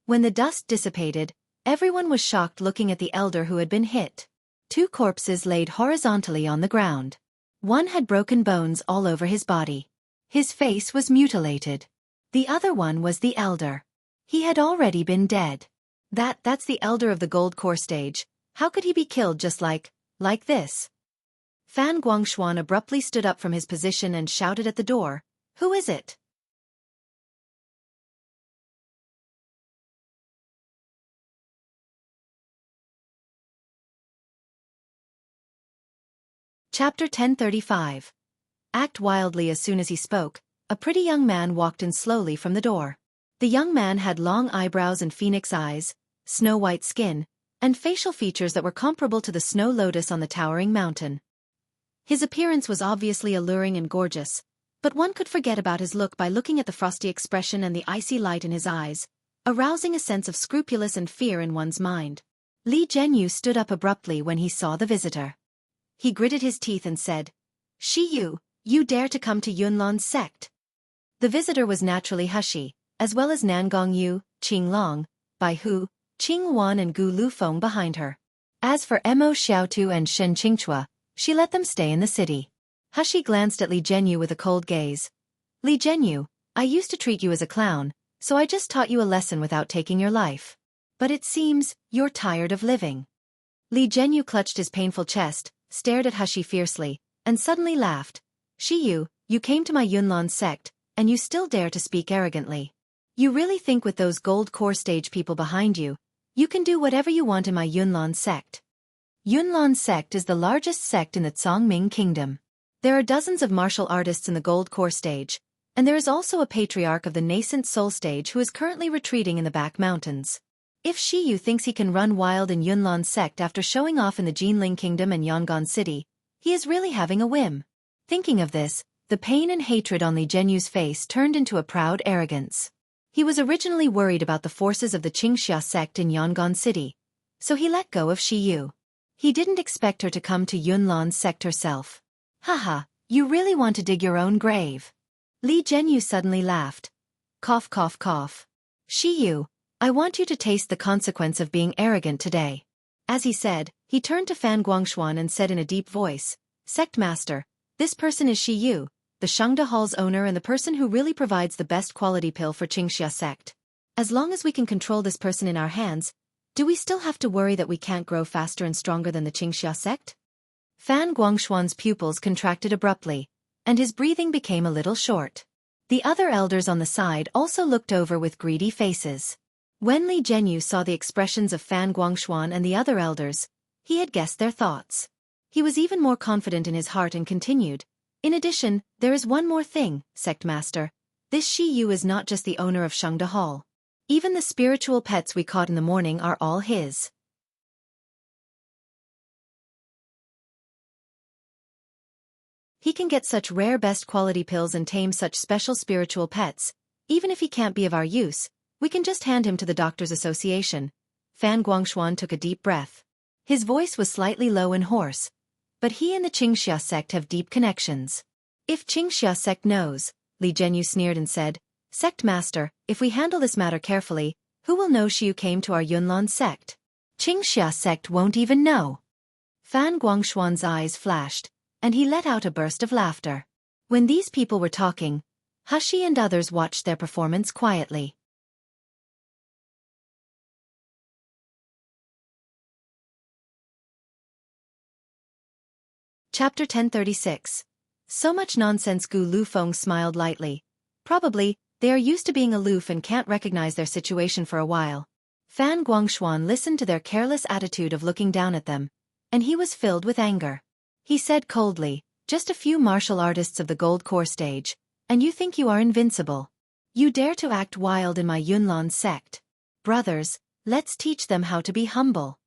When the dust dissipated, everyone was shocked looking at the elder who had been hit. 2 corpses laid horizontally on the ground. One had broken bones all over his body. His face was mutilated. The other one was the elder. He had already been dead. That's the elder of the gold core stage. How could he be killed just like this? Fan Guangshuan abruptly stood up from his position and shouted at the door, "Who is it?" Chapter 1035. Act wildly. As soon as he spoke, a pretty young man walked in slowly from the door. The young man had long eyebrows and phoenix eyes, snow-white skin, and facial features that were comparable to the snow lotus on the towering mountain. His appearance was obviously alluring and gorgeous, but one could forget about his look by looking at the frosty expression and the icy light in his eyes, arousing a sense of scrupulous and fear in one's mind. Li Zhenyu stood up abruptly when he saw the visitor. He gritted his teeth and said, "Shi Yu, you dare to come to Yunlan's sect?" The visitor was naturally hushy, as well as Nangong Yu, Qing Long, Bai Hu, Qing Wan and Gu Lufeng behind her. As for Mo Xiaotu and Shen Qingchua, she let them stay in the city. Hushy glanced at Li Zhenyu with a cold gaze. "Li Zhenyu, I used to treat you as a clown, so I just taught you a lesson without taking your life. But it seems you're tired of living." Li Zhenyu clutched his painful chest, stared at Hushy fiercely, and suddenly laughed. "Shi Yu, you came to my Yunlan sect, and you still dare to speak arrogantly. You really think with those gold core stage people behind you, you can do whatever you want in my Yunlan sect?" Yunlan sect is the largest sect in the Zongming Kingdom. There are dozens of martial artists in the gold core stage, and there is also a patriarch of the nascent soul stage who is currently retreating in the back mountains. If Shi Yu thinks he can run wild in Yunlan sect after showing off in the Jinling Kingdom and Yangon City, he is really having a whim. Thinking of this, the pain and hatred on Li Zhenyu's face turned into a proud arrogance. He was originally worried about the forces of the Qingxia sect in Yangon City, so he let go of Shi Yu. He didn't expect her to come to Yunlan's sect herself. "Haha, you really want to dig your own grave." Li Zhenyu suddenly laughed. Cough cough cough. "Shi Yu, I want you to taste the consequence of being arrogant today." As he said, he turned to Fan Guangshuan and said in a deep voice, "Sect Master, this person is Shi Yu, the Shengda Hall's owner and the person who really provides the best quality pill for Qingxia sect. As long as we can control this person in our hands, do we still have to worry that we can't grow faster and stronger than the Qingxia sect?" Fan Guangshuan's pupils contracted abruptly, and his breathing became a little short. The other elders on the side also looked over with greedy faces. When Li Zhenyu saw the expressions of Fan Guangshuan and the other elders, he had guessed their thoughts. He was even more confident in his heart and continued, "In addition, there is one more thing, Sect Master. This Shi Yu is not just the owner of Shengde Hall. Even the spiritual pets we caught in the morning are all his. He can get such rare best quality pills and tame such special spiritual pets. Even if he can't be of our use, we can just hand him to the Doctors' Association." Fan Guangshuan took a deep breath. His voice was slightly low and hoarse, but he and the Qingxia sect have deep connections. "If Qingxia sect knows," Li Zhenyu sneered and said, "Sect Master, if we handle this matter carefully, who will know Xiu came to our Yunlan sect? Qingxia sect won't even know." Fan Guangshuan's eyes flashed, and he let out a burst of laughter. When these people were talking, Hashi and others watched their performance quietly. Chapter 1036. So much nonsense. Gu Lufeng smiled lightly. Probably, they are used to being aloof and can't recognize their situation for a while. Fan Guangshuan listened to their careless attitude of looking down at them, and he was filled with anger. He said coldly, "Just a few martial artists of the gold core stage, and you think you are invincible? You dare to act wild in my Yunlan sect? Brothers, let's teach them how to be humble."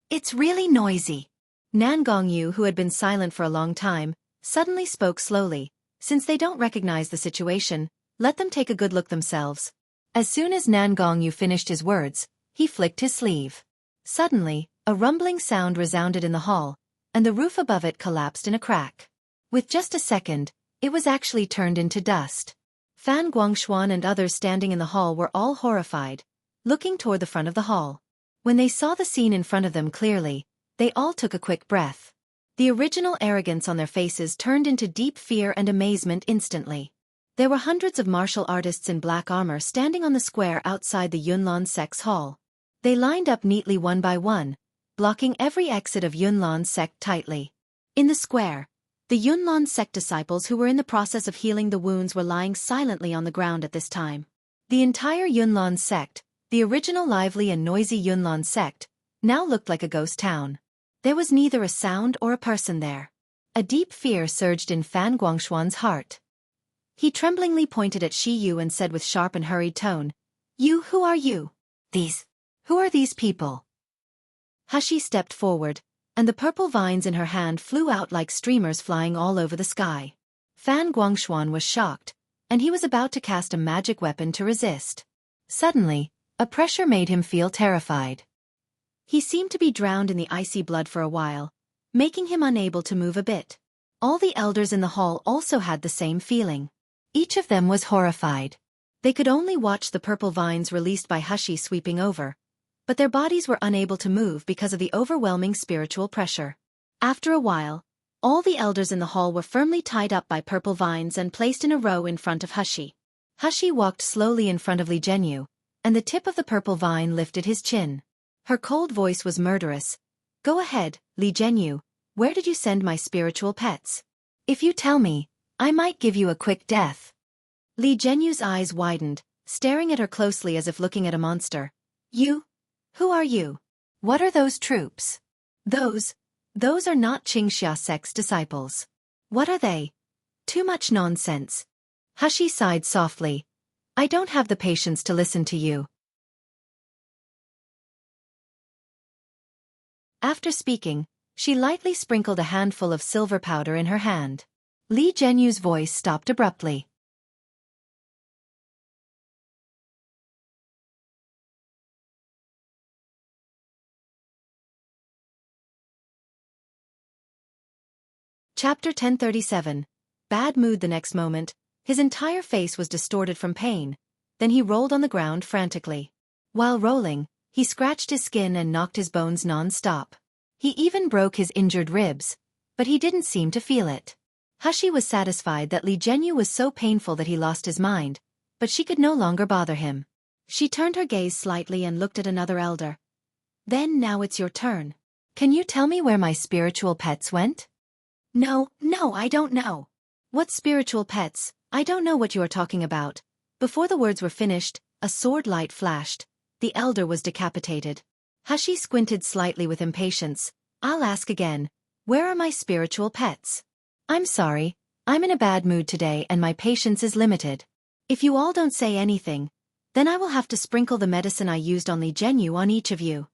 "It's really noisy." Nangong Yu, who had been silent for a long time, suddenly spoke slowly. "Since they don't recognize the situation, let them take a good look themselves." As soon as Nangong Yu finished his words, he flicked his sleeve. Suddenly, a rumbling sound resounded in the hall, and the roof above it collapsed in a crack. With just a second, it was actually turned into dust. Fan Guangshuan and others standing in the hall were all horrified, looking toward the front of the hall. When they saw the scene in front of them clearly, they all took a quick breath. The original arrogance on their faces turned into deep fear and amazement instantly. There were hundreds of martial artists in black armor standing on the square outside the Yunlan sect's hall. They lined up neatly one by one, blocking every exit of Yunlan sect tightly. In the square, the Yunlan sect disciples who were in the process of healing the wounds were lying silently on the ground at this time. The entire Yunlan sect, the original lively and noisy Yunlan sect, now looked like a ghost town. There was neither a sound or a person there. A deep fear surged in Fan Guangshuan's heart. He tremblingly pointed at Shi Yu and said with sharp and hurried tone, "You, who are you? Who are these people?" Hashi stepped forward, and the purple vines in her hand flew out like streamers flying all over the sky. Fan Guangshuan was shocked, and he was about to cast a magic weapon to resist. Suddenly, a pressure made him feel terrified. He seemed to be drowned in the icy blood for a while, making him unable to move a bit. All the elders in the hall also had the same feeling. Each of them was horrified. They could only watch the purple vines released by Hashi sweeping over, but their bodies were unable to move because of the overwhelming spiritual pressure. After a while, all the elders in the hall were firmly tied up by purple vines and placed in a row in front of Hashi. Hashi walked slowly in front of Li Zhenyu, and the tip of the purple vine lifted his chin. Her cold voice was murderous. "Go ahead, Li Zhenyu, where did you send my spiritual pets? If you tell me, I might give you a quick death." Li Zhenyu's eyes widened, staring at her closely as if looking at a monster. "You? Who are you? What are those troops?" Those are not Qingxia sect's disciples." "What are they?" "Too much nonsense." Hashi sighed softly. "I don't have the patience to listen to you." After speaking, she lightly sprinkled a handful of silver powder in her hand. Li Zhenyu's voice stopped abruptly. Chapter 1037. Bad mood. The next moment, his entire face was distorted from pain, then he rolled on the ground frantically. While rolling, he scratched his skin and knocked his bones non-stop. He even broke his injured ribs, but he didn't seem to feel it. Hashi was satisfied that Li Zhenyu was so painful that he lost his mind, but she could no longer bother him. She turned her gaze slightly and looked at another elder. "Then now it's your turn. Can you tell me where my spiritual pets went?" No, I don't know." "What spiritual pets? I don't know what you are talking about." Before the words were finished, a sword light flashed, the elder was decapitated. Hashi squinted slightly with impatience. I'll ask again. Where are my spiritual pets? I'm sorry, I'm in a bad mood today and my patience is limited. If you all don't say anything, then I will have to sprinkle the medicine I used on Li Zhenyu on each of you.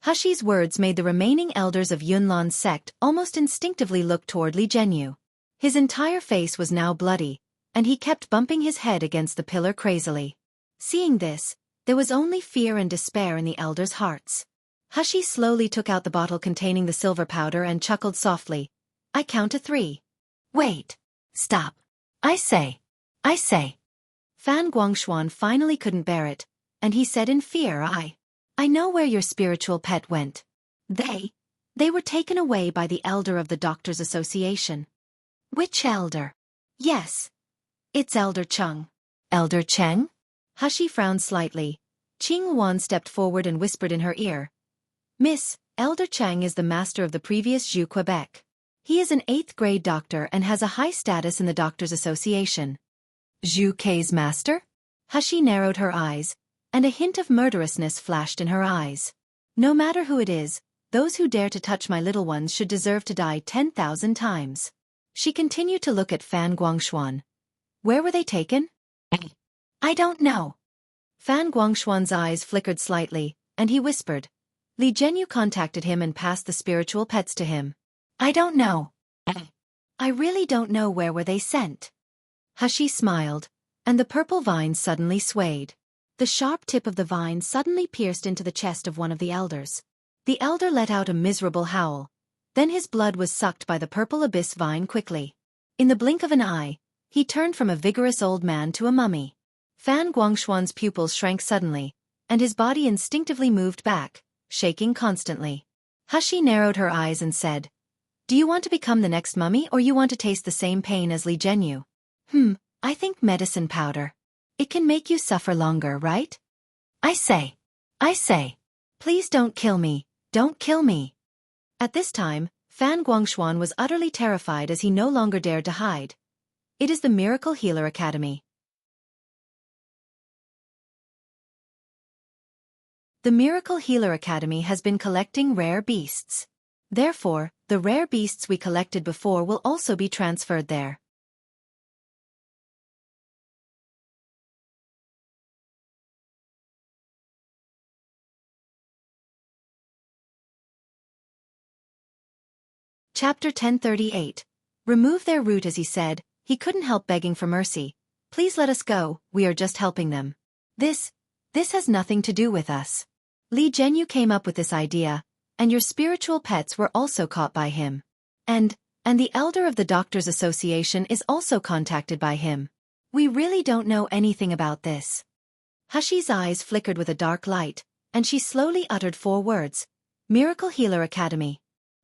Hashi's words made the remaining elders of Yunlan's sect almost instinctively look toward Li Zhenyu. His entire face was now bloody, and he kept bumping his head against the pillar crazily. Seeing this, there was only fear and despair in the elders' hearts. Hashi slowly took out the bottle containing the silver powder and chuckled softly. I count to 3. Wait. Stop. I say. Fan Guangshuan finally couldn't bear it, and he said in fear, I know where your spiritual pet went. They were taken away by the elder of the Doctors' Association. Which elder? Yes. It's Elder Cheng. Elder Cheng? Hashi frowned slightly. Qing Wan stepped forward and whispered in her ear. Miss, Elder Cheng is the master of the previous Zhu Quebec. He is an 8th grade doctor and has a high status in the Doctors' Association. Zhu K's master? Hashi narrowed her eyes, and a hint of murderousness flashed in her eyes. No matter who it is, those who dare to touch my little ones should deserve to die 10,000 times. She continued to look at Fan Guangshuan. Where were they taken? I don't know. Fan Guangshuan's eyes flickered slightly, and he whispered. Li Zhenyu contacted him and passed the spiritual pets to him. I don't know. I really don't know where were they sent. Hashi smiled, and the purple vine suddenly swayed. The sharp tip of the vine suddenly pierced into the chest of one of the elders. The elder let out a miserable howl. Then his blood was sucked by the purple abyss vine quickly. In the blink of an eye, he turned from a vigorous old man to a mummy. Fan Guangshuan's pupils shrank suddenly, and his body instinctively moved back, shaking constantly. Hashi narrowed her eyes and said, Do you want to become the next mummy or you want to taste the same pain as Li Zhenyu? I think medicine powder. It can make you suffer longer, right? I say. Please don't kill me, don't kill me. At this time, Fan Guangshuan was utterly terrified as he no longer dared to hide. It is the Miracle Healer Academy. The Miracle Healer Academy has been collecting rare beasts. Therefore, the rare beasts we collected before will also be transferred there. Chapter 1038. Remove their root. As he said, he couldn't help begging for mercy. Please let us go, we are just helping them. This has nothing to do with us. Li Zhenyu came up with this idea, and your spiritual pets were also caught by him. And the elder of the Doctors' Association is also contacted by him. We really don't know anything about this. Hashi's eyes flickered with a dark light, and she slowly uttered 4 words. Miracle Healer Academy.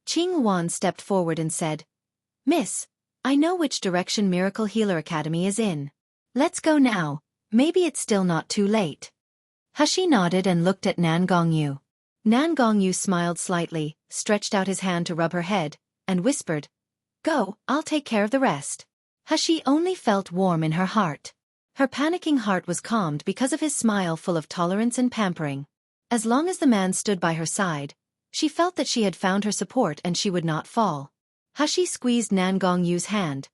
Qing Wan stepped forward and said, Miss, I know which direction Miracle Healer Academy is in. Let's go now, maybe it's still not too late. Hashi nodded and looked at Nan Gongyu. Nan Gongyu smiled slightly, stretched out his hand to rub her head, and whispered, Go, I'll take care of the rest. Hashi only felt warm in her heart. Her panicking heart was calmed because of his smile full of tolerance and pampering. As long as the man stood by her side, she felt that she had found her support and she would not fall. Hashi squeezed Nan Gongyu's hand.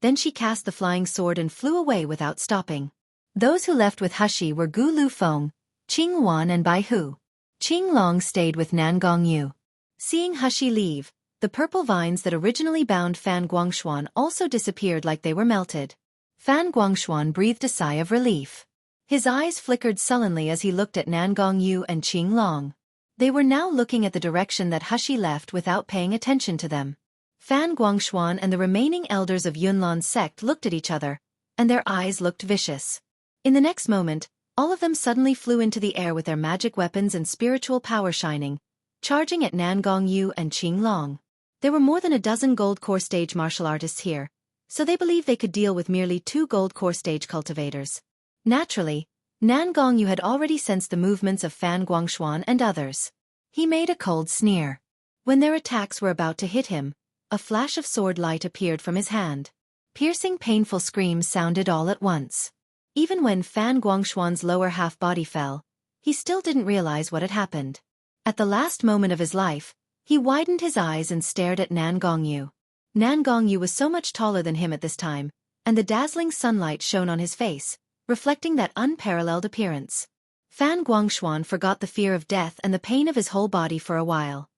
Then she cast the flying sword and flew away without stopping. Those who left with Hashi were Gu Lufeng, Qing Wan and Bai Hu. Qing Long stayed with Nan Gongyu. Seeing Hashi leave, the purple vines that originally bound Fan Guangshuan also disappeared like they were melted. Fan Guangshuan breathed a sigh of relief. His eyes flickered sullenly as he looked at Nan Gongyu and Qing Long. They were now looking at the direction that Hashi left without paying attention to them. Fan Guangshuan and the remaining elders of Yunlan's sect looked at each other, and their eyes looked vicious. In the next moment, all of them suddenly flew into the air with their magic weapons and spiritual power shining, charging at Nan Gongyu and Qing Long. There were more than a dozen gold core stage martial artists here, so they believed they could deal with merely 2 gold core stage cultivators. Naturally, Nan Gongyu had already sensed the movements of Fan Guangshuan and others. He made a cold sneer. When their attacks were about to hit him, a flash of sword light appeared from his hand. Piercing painful screams sounded all at once. Even when Fan Guangshuan's lower half body fell, he still didn't realize what had happened. At the last moment of his life, he widened his eyes and stared at Nan Gongyu. Nan Gongyu was so much taller than him at this time, and the dazzling sunlight shone on his face, reflecting that unparalleled appearance. Fan Guangshuan forgot the fear of death and the pain of his whole body for a while.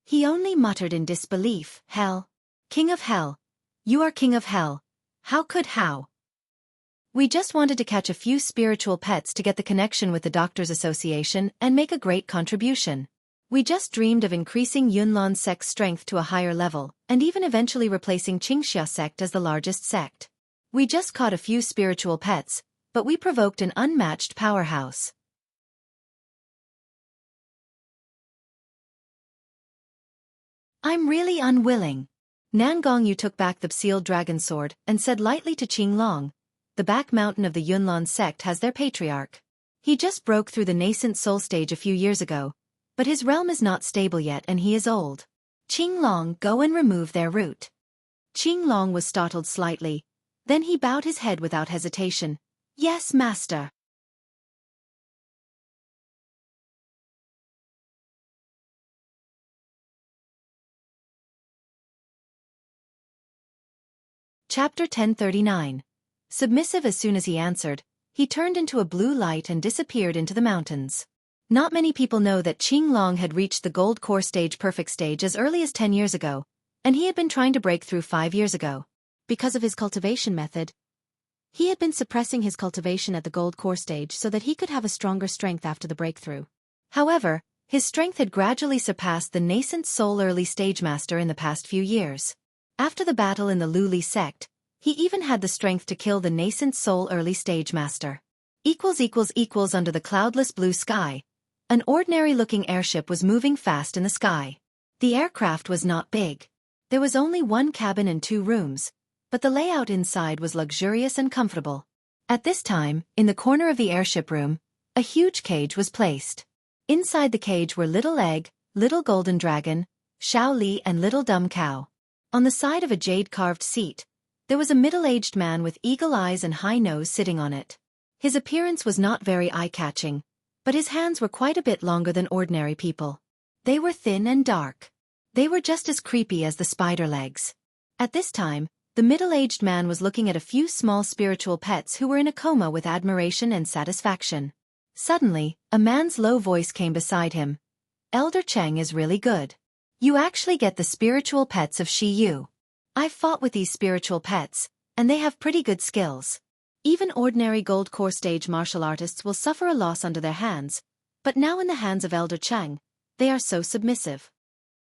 He only muttered in disbelief, "Hell? King of Hell? You are King of Hell. How? We just wanted to catch a few spiritual pets to get the connection with the Doctors Association and make a great contribution. We just dreamed of increasing Yunlan sect's strength to a higher level, and even eventually replacing Qingxia sect as the largest sect. We just caught a few spiritual pets, but we provoked an unmatched powerhouse. I'm really unwilling." Nan Gongyu took back the sealed dragon sword and said lightly to Qing Long, "The back mountain of the Yunlan sect has their patriarch. He just broke through the nascent soul stage a few years ago, but his realm is not stable yet and he is old. Qing Long, go and remove their root." Qing Long was startled slightly, then he bowed his head without hesitation. "Yes, master." Chapter 1039. Submissive. As soon as he answered, he turned into a blue light and disappeared into the mountains. Not many people know that Qing Long had reached the gold core stage perfect stage as early as 10 years ago, and he had been trying to break through 5 years ago. Because of his cultivation method, he had been suppressing his cultivation at the gold core stage so that he could have a stronger strength after the breakthrough. However, his strength had gradually surpassed the nascent soul early stage master in the past few years. After the battle in the Luli sect, he even had the strength to kill the nascent soul early stage master. Under the cloudless blue sky, an ordinary-looking airship was moving fast in the sky. The aircraft was not big. There was only one cabin and 2 rooms, but the layout inside was luxurious and comfortable. At this time, in the corner of the airship room, a huge cage was placed. Inside the cage were Little Egg, Little Golden Dragon, Xiao Li and Little Dumb Cow. On the side of a jade-carved seat, there was a middle-aged man with eagle eyes and high nose sitting on it. His appearance was not very eye-catching, but his hands were quite a bit longer than ordinary people. They were thin and dark. They were just as creepy as the spider legs. At this time, the middle-aged man was looking at a few small spiritual pets who were in a coma with admiration and satisfaction. Suddenly, a man's low voice came beside him. "Elder Cheng is really good. You actually get the spiritual pets of Shi Yu. I've fought with these spiritual pets, and they have pretty good skills. Even ordinary gold core stage martial artists will suffer a loss under their hands, but now in the hands of Elder Cheng, they are so submissive."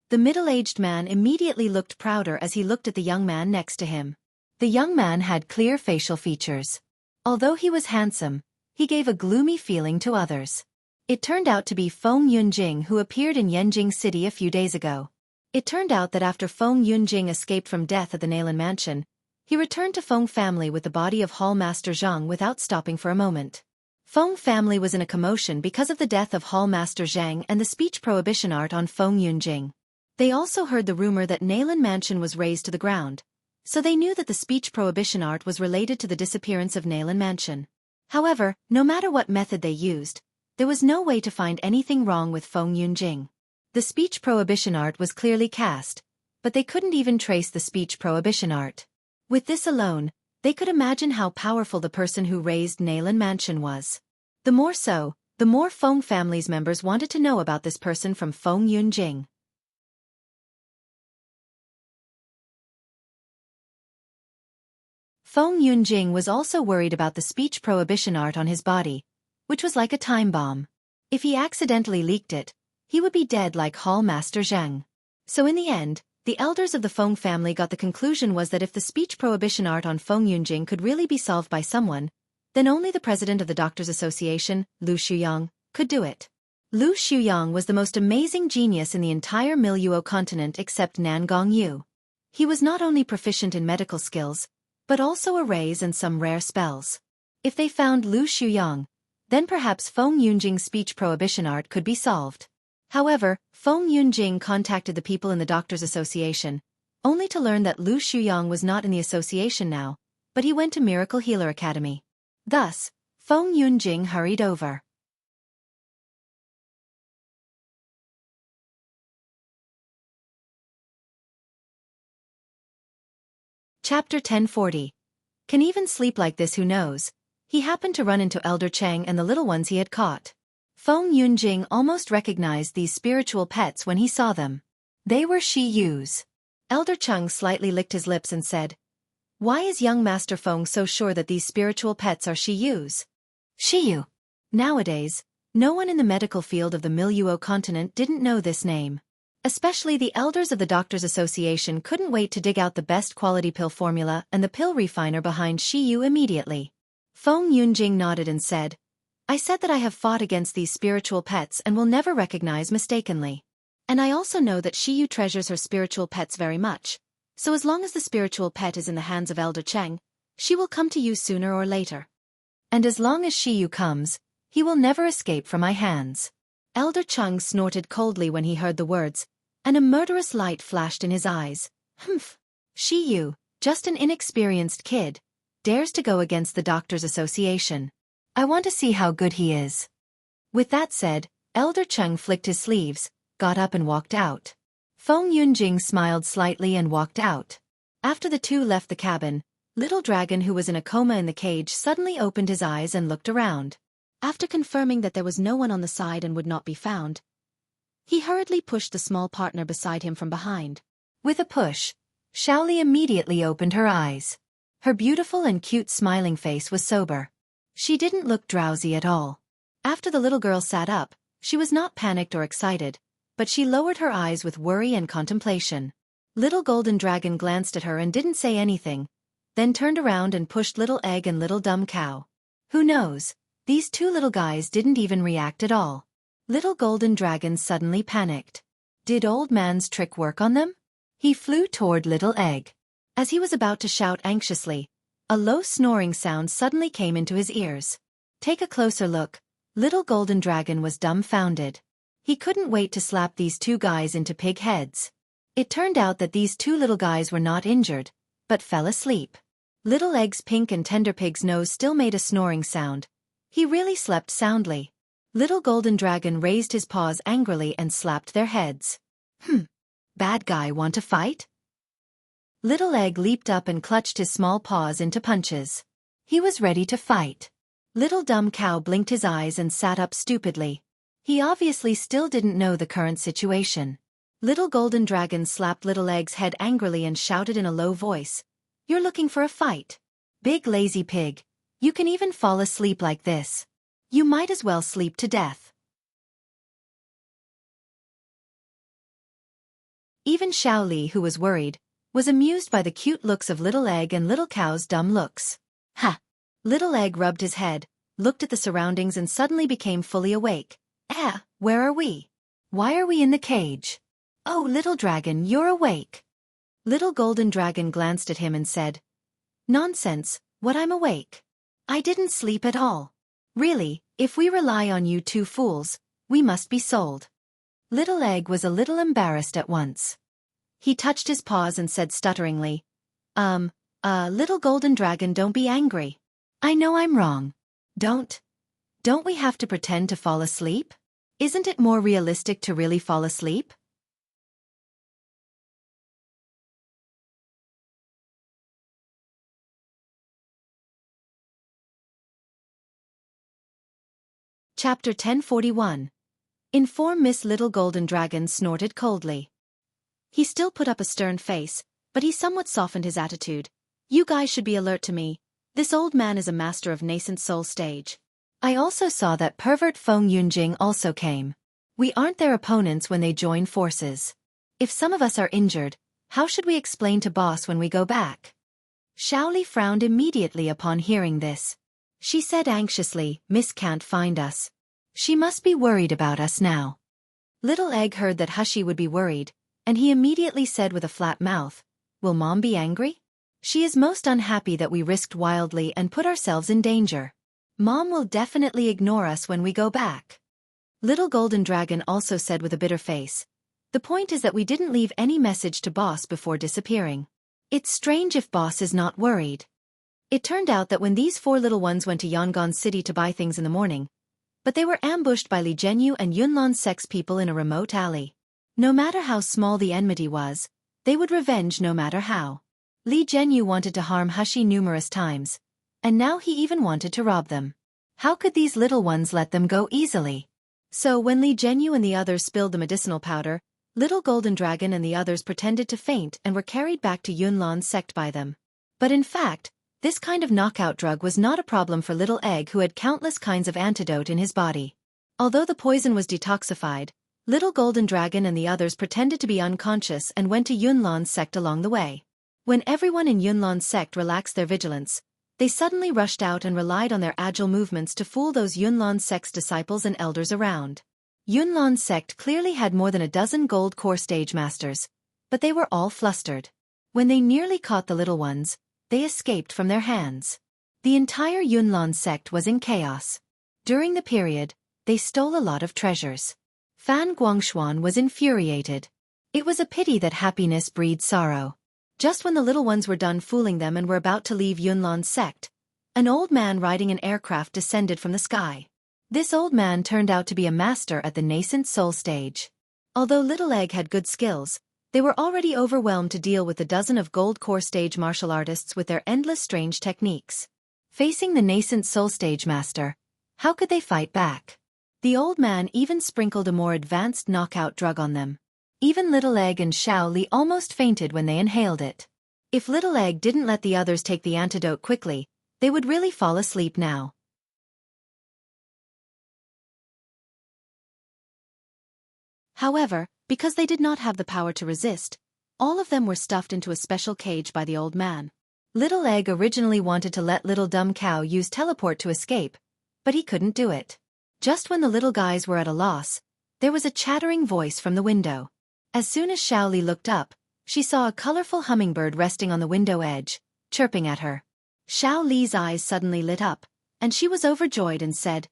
The middle-aged man immediately looked prouder as he looked at the young man next to him. The young man had clear facial features. Although he was handsome, he gave a gloomy feeling to others. It turned out to be Feng Yunjing, who appeared in Yanjing City a few days ago. It turned out that after Feng Yunjing escaped from death at the Nalan Mansion, he returned to Feng family with the body of Hall Master Zhang without stopping for a moment. Feng family was in a commotion because of the death of Hall Master Zhang and the speech prohibition art on Feng Yunjing. They also heard the rumor that Nalan Mansion was razed to the ground, so they knew that the speech prohibition art was related to the disappearance of Nalan Mansion. However, no matter what method they used, there was no way to find anything wrong with Feng Yunjing. The speech prohibition art was clearly cast, but they couldn't even trace the speech prohibition art. With this alone, they could imagine how powerful the person who raised Nalan Mansion was. The more so, the more Feng family's members wanted to know about this person from Feng Yunjing. Feng Yunjing was also worried about the speech prohibition art on his body, which was like a time bomb. If he accidentally leaked it, he would be dead like Hall Master Zhang. So in the end, the elders of the Feng family got the conclusion was that if the speech prohibition art on Feng Yunjing could really be solved by someone, then only the president of the Doctors Association, Lu Shuyang, could do it. Lu Shuyang was the most amazing genius in the entire Miluo continent except Nan Gongyu. He was not only proficient in medical skills, but also arrays and some rare spells. If they found Lu Shuyang, then perhaps Feng Yunjing's speech prohibition art could be solved. However, Feng Yunjing contacted the people in the Doctors Association, only to learn that Lu Shuyang was not in the association now, but he went to Miracle Healer Academy. Thus, Feng Yunjing hurried over. Chapter 1040. Can even sleep like this, who knows? He happened to run into Elder Chang and the little ones he had caught. Feng Yunjing almost recognized these spiritual pets when he saw them. They were Shi Yu's. Elder Chang slightly licked his lips and said, "Why is young Master Feng so sure that these spiritual pets are Shi Yu's?" Shi Yu. Nowadays, no one in the medical field of the Miluo continent didn't know this name. Especially the elders of the Doctors Association couldn't wait to dig out the best quality pill formula and the pill refiner behind Shi Yu immediately. Feng Yunjing nodded and said, "I said that I have fought against these spiritual pets and will never recognize mistakenly. And I also know that Shi Yu treasures her spiritual pets very much, so as long as the spiritual pet is in the hands of Elder Cheng, she will come to you sooner or later. And as long as Shi Yu comes, he will never escape from my hands." Elder Cheng snorted coldly when he heard the words, and a murderous light flashed in his eyes. Humph! Shi Yu, just an inexperienced kid, dares to go against the Doctors Association. I want to see how good he is. With that said, Elder Cheng flicked his sleeves, got up and walked out. Feng Yunjing smiled slightly and walked out. After the two left the cabin, Little Dragon, who was in a coma in the cage, suddenly opened his eyes and looked around. After confirming that there was no one on the side and would not be found, he hurriedly pushed the small partner beside him from behind. With a push, Shaoli immediately opened her eyes. Her beautiful and cute smiling face was sober. She didn't look drowsy at all. After the little girl sat up, she was not panicked or excited, but she lowered her eyes with worry and contemplation. Little Golden Dragon glanced at her and didn't say anything, then turned around and pushed Little Egg and Little Dumb Cow. Who knows? These two little guys didn't even react at all. Little Golden Dragon suddenly panicked. Did Old Man's trick work on them? He flew toward Little Egg. As he was about to shout anxiously, a low snoring sound suddenly came into his ears. Take a closer look. Little Golden Dragon was dumbfounded. He couldn't wait to slap these two guys into pig heads. It turned out that these two little guys were not injured, but fell asleep. Little Egg's pink and tender pig's nose still made a snoring sound. He really slept soundly. Little Golden Dragon raised his paws angrily and slapped their heads. Bad guy, want to fight? Little Egg leaped up and clutched his small paws into punches. He was ready to fight. Little Dumb Cow blinked his eyes and sat up stupidly. He obviously still didn't know the current situation. Little Golden Dragon slapped Little Egg's head angrily and shouted in a low voice, "You're looking for a fight? Big lazy pig. You can even fall asleep like this. You might as well sleep to death." Even Shaoli, who was worried, was amused by the cute looks of Little Egg and Little Cow's dumb looks. Ha! Little Egg rubbed his head, looked at the surroundings and suddenly became fully awake. Where are we? Why are we in the cage? Oh, Little Dragon, you're awake. Little Golden Dragon glanced at him and said, "Nonsense, what, I'm awake. I didn't sleep at all. Really, if we rely on you two fools, we must be sold." Little Egg was a little embarrassed at once. He touched his paws and said stutteringly, Little Golden Dragon, don't be angry. I know I'm wrong. Don't we have to pretend to fall asleep? Isn't it more realistic to really fall asleep?" Chapter 1041. Inform Miss Little Golden Dragon snorted coldly. He still put up a stern face, but he somewhat softened his attitude. "You guys should be alert to me. This old man is a master of nascent soul stage. I also saw that pervert Feng Yunjing also came. We aren't their opponents when they join forces. If some of us are injured, how should we explain to boss when we go back?" Shaoli frowned immediately upon hearing this. She said anxiously, "Miss can't find us. She must be worried about us now." Little Egg heard that Hushie would be worried, and he immediately said with a flat mouth, "Will Mom be angry? She is most unhappy that we risked wildly and put ourselves in danger. Mom will definitely ignore us when we go back." Little Golden Dragon also said with a bitter face, "The point is that we didn't leave any message to boss before disappearing. It's strange if boss is not worried." It turned out that when these four little ones went to Yangon City to buy things in the morning, but they were ambushed by Li Zhenyu and Yunlan's sex people in a remote alley. No matter how small the enmity was, they would revenge no matter how. Li Zhenyu wanted to harm Hushi numerous times, and now he even wanted to rob them. How could these little ones let them go easily? So when Li Zhenyu and the others spilled the medicinal powder, Little Golden Dragon and the others pretended to faint and were carried back to Yunlan's sect by them. But in fact, this kind of knockout drug was not a problem for Little Egg, who had countless kinds of antidote in his body. Although the poison was detoxified, Little Golden Dragon and the others pretended to be unconscious and went to Yunlan's sect along the way. When everyone in Yunlan's sect relaxed their vigilance, they suddenly rushed out and relied on their agile movements to fool those Yunlan's sect's disciples and elders around. Yunlan's sect clearly had more than a dozen gold core stage masters, but they were all flustered. When they nearly caught the little ones, they escaped from their hands. The entire Yunlan sect was in chaos. During the period, they stole a lot of treasures. Fan Guangshuan was infuriated. It was a pity that happiness breeds sorrow. Just when the little ones were done fooling them and were about to leave Yunlan's sect, an old man riding an aircraft descended from the sky. This old man turned out to be a master at the nascent soul stage. Although Little Egg had good skills, they were already overwhelmed to deal with the dozen of gold core stage martial artists with their endless strange techniques. Facing the nascent soul stage master, how could they fight back? The old man even sprinkled a more advanced knockout drug on them. Even Little Egg and Xiao Li almost fainted when they inhaled it. If Little Egg didn't let the others take the antidote quickly, they would really fall asleep now. However, because they did not have the power to resist, all of them were stuffed into a special cage by the old man. Little Egg originally wanted to let Little Dumb Cow use teleport to escape, but he couldn't do it. Just when the little guys were at a loss, there was a chattering voice from the window. As soon as Xiao Li looked up, she saw a colorful hummingbird resting on the window edge, chirping at her. Xiao Li's eyes suddenly lit up, and she was overjoyed and said,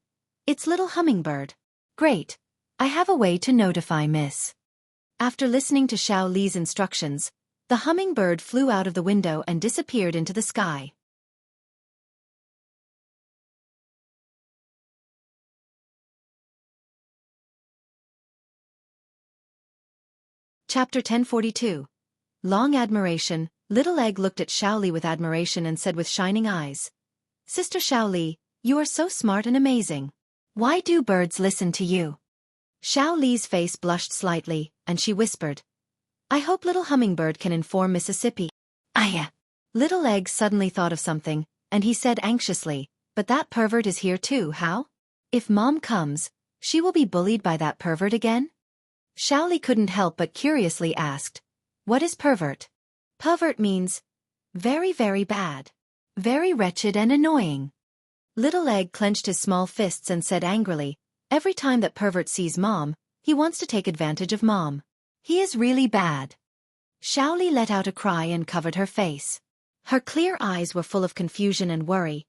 "It's Little Hummingbird. Great. I have a way to notify Miss." After listening to Xiao Li's instructions, the hummingbird flew out of the window and disappeared into the sky. Chapter 1042. Long Admiration. Little Egg looked at Xiao Li with admiration and said with shining eyes, "Sister Xiao Li, you are so smart and amazing. Why do birds listen to you?" Xiao Li's face blushed slightly, and she whispered, "I hope Little Hummingbird can inform Mississippi." "Aya." Little Egg suddenly thought of something, and he said anxiously, "But that pervert is here too, how? If Mom comes, she will be bullied by that pervert again?" Xiao Li couldn't help but curiously asked, "What is pervert?" Pervert means very, very bad. Very wretched and annoying. Little Egg clenched his small fists and said angrily, "Every time that pervert sees Mom, he wants to take advantage of Mom. He is really bad." Xiao Li let out a cry and covered her face. Her clear eyes were full of confusion and worry.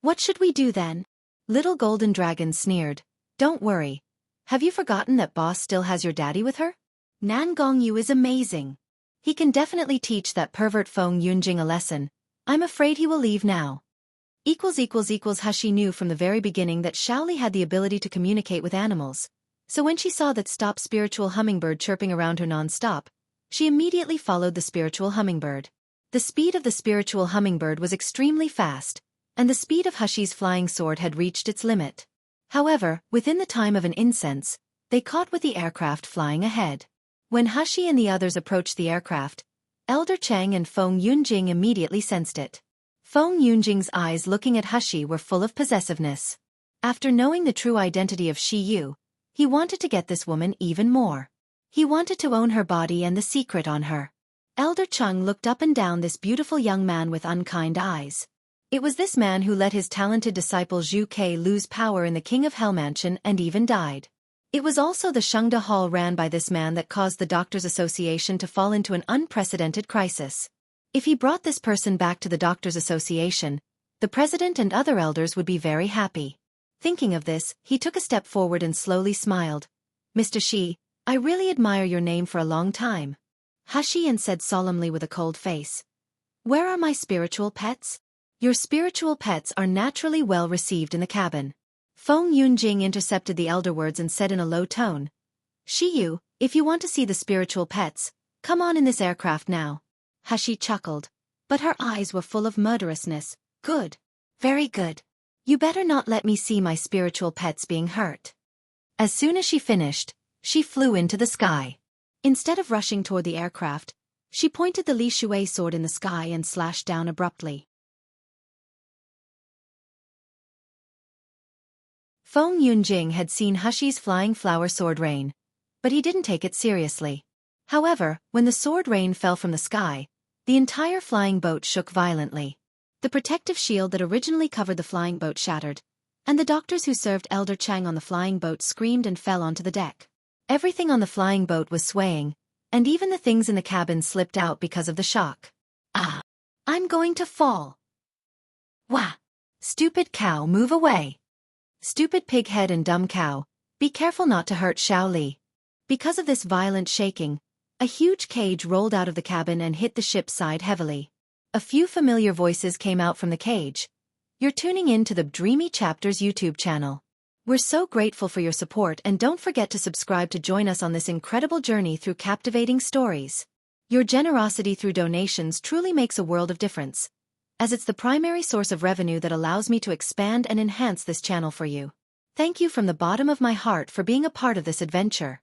"What should we do then?" Little Golden Dragon sneered, "Don't worry. Have you forgotten that Boss still has your daddy with her? Nan Gongyu is amazing. He can definitely teach that pervert Feng Yunjing a lesson. I'm afraid he will leave now." Hushi knew from the very beginning that Xiao Li had the ability to communicate with animals, so when she saw that stop spiritual hummingbird chirping around her non-stop, she immediately followed the spiritual hummingbird. The speed of the spiritual hummingbird was extremely fast, and the speed of Hushi's flying sword had reached its limit. However, within the time of an incense, they caught with the aircraft flying ahead. When Hushi and the others approached the aircraft, Elder Cheng and Feng Yunjing immediately sensed it. Feng Yunjing's eyes looking at Hushi were full of possessiveness. After knowing the true identity of Shi Yu, he wanted to get this woman even more. He wanted to own her body and the secret on her. Elder Cheng looked up and down this beautiful young man with unkind eyes. It was this man who let his talented disciple Zhu Ke lose power in the King of Hell Mansion and even died. It was also the Shengda Hall ran by this man that caused the Doctors' Association to fall into an unprecedented crisis. If he brought this person back to the Doctors' Association, the president and other elders would be very happy. Thinking of this, he took a step forward and slowly smiled. "Mr. Shi, I really admire your name for a long time." Hushi said solemnly with a cold face, "Where are my spiritual pets?" "Your spiritual pets are naturally well received in the cabin." Feng Yunjing intercepted the elder words and said in a low tone, "Shi Yu, if you want to see the spiritual pets, come on in this aircraft now." Hushi chuckled. but her eyes were full of murderousness. Good. Very good. You better not let me see my spiritual pets being hurt. As soon as she finished, she flew into the sky. Instead of rushing toward the aircraft, she pointed the Li Shui sword in the sky and slashed down abruptly. Feng Yunjing had seen Hushi's flying flower sword rain, but he didn't take it seriously. However, when the sword rain fell from the sky, the entire flying boat shook violently. The protective shield that originally covered the flying boat shattered, and the doctors who served Elder Chang on the flying boat screamed and fell onto the deck. Everything on the flying boat was swaying, and even the things in the cabin slipped out because of the shock. Ah! I'm going to fall! Wah! Stupid cow, move away! Stupid pighead and dumb cow, be careful not to hurt Xiao Li. Because of this violent shaking, a huge cage rolled out of the cabin and hit the ship's side heavily. A few familiar voices came out from the cage. You're tuning in to the Dreamy Chapters YouTube channel. We're so grateful for your support, and don't forget to subscribe to join us on this incredible journey through captivating stories. Your generosity through donations truly makes a world of difference, as it's the primary source of revenue that allows me to expand and enhance this channel for you. Thank you from the bottom of my heart for being a part of this adventure.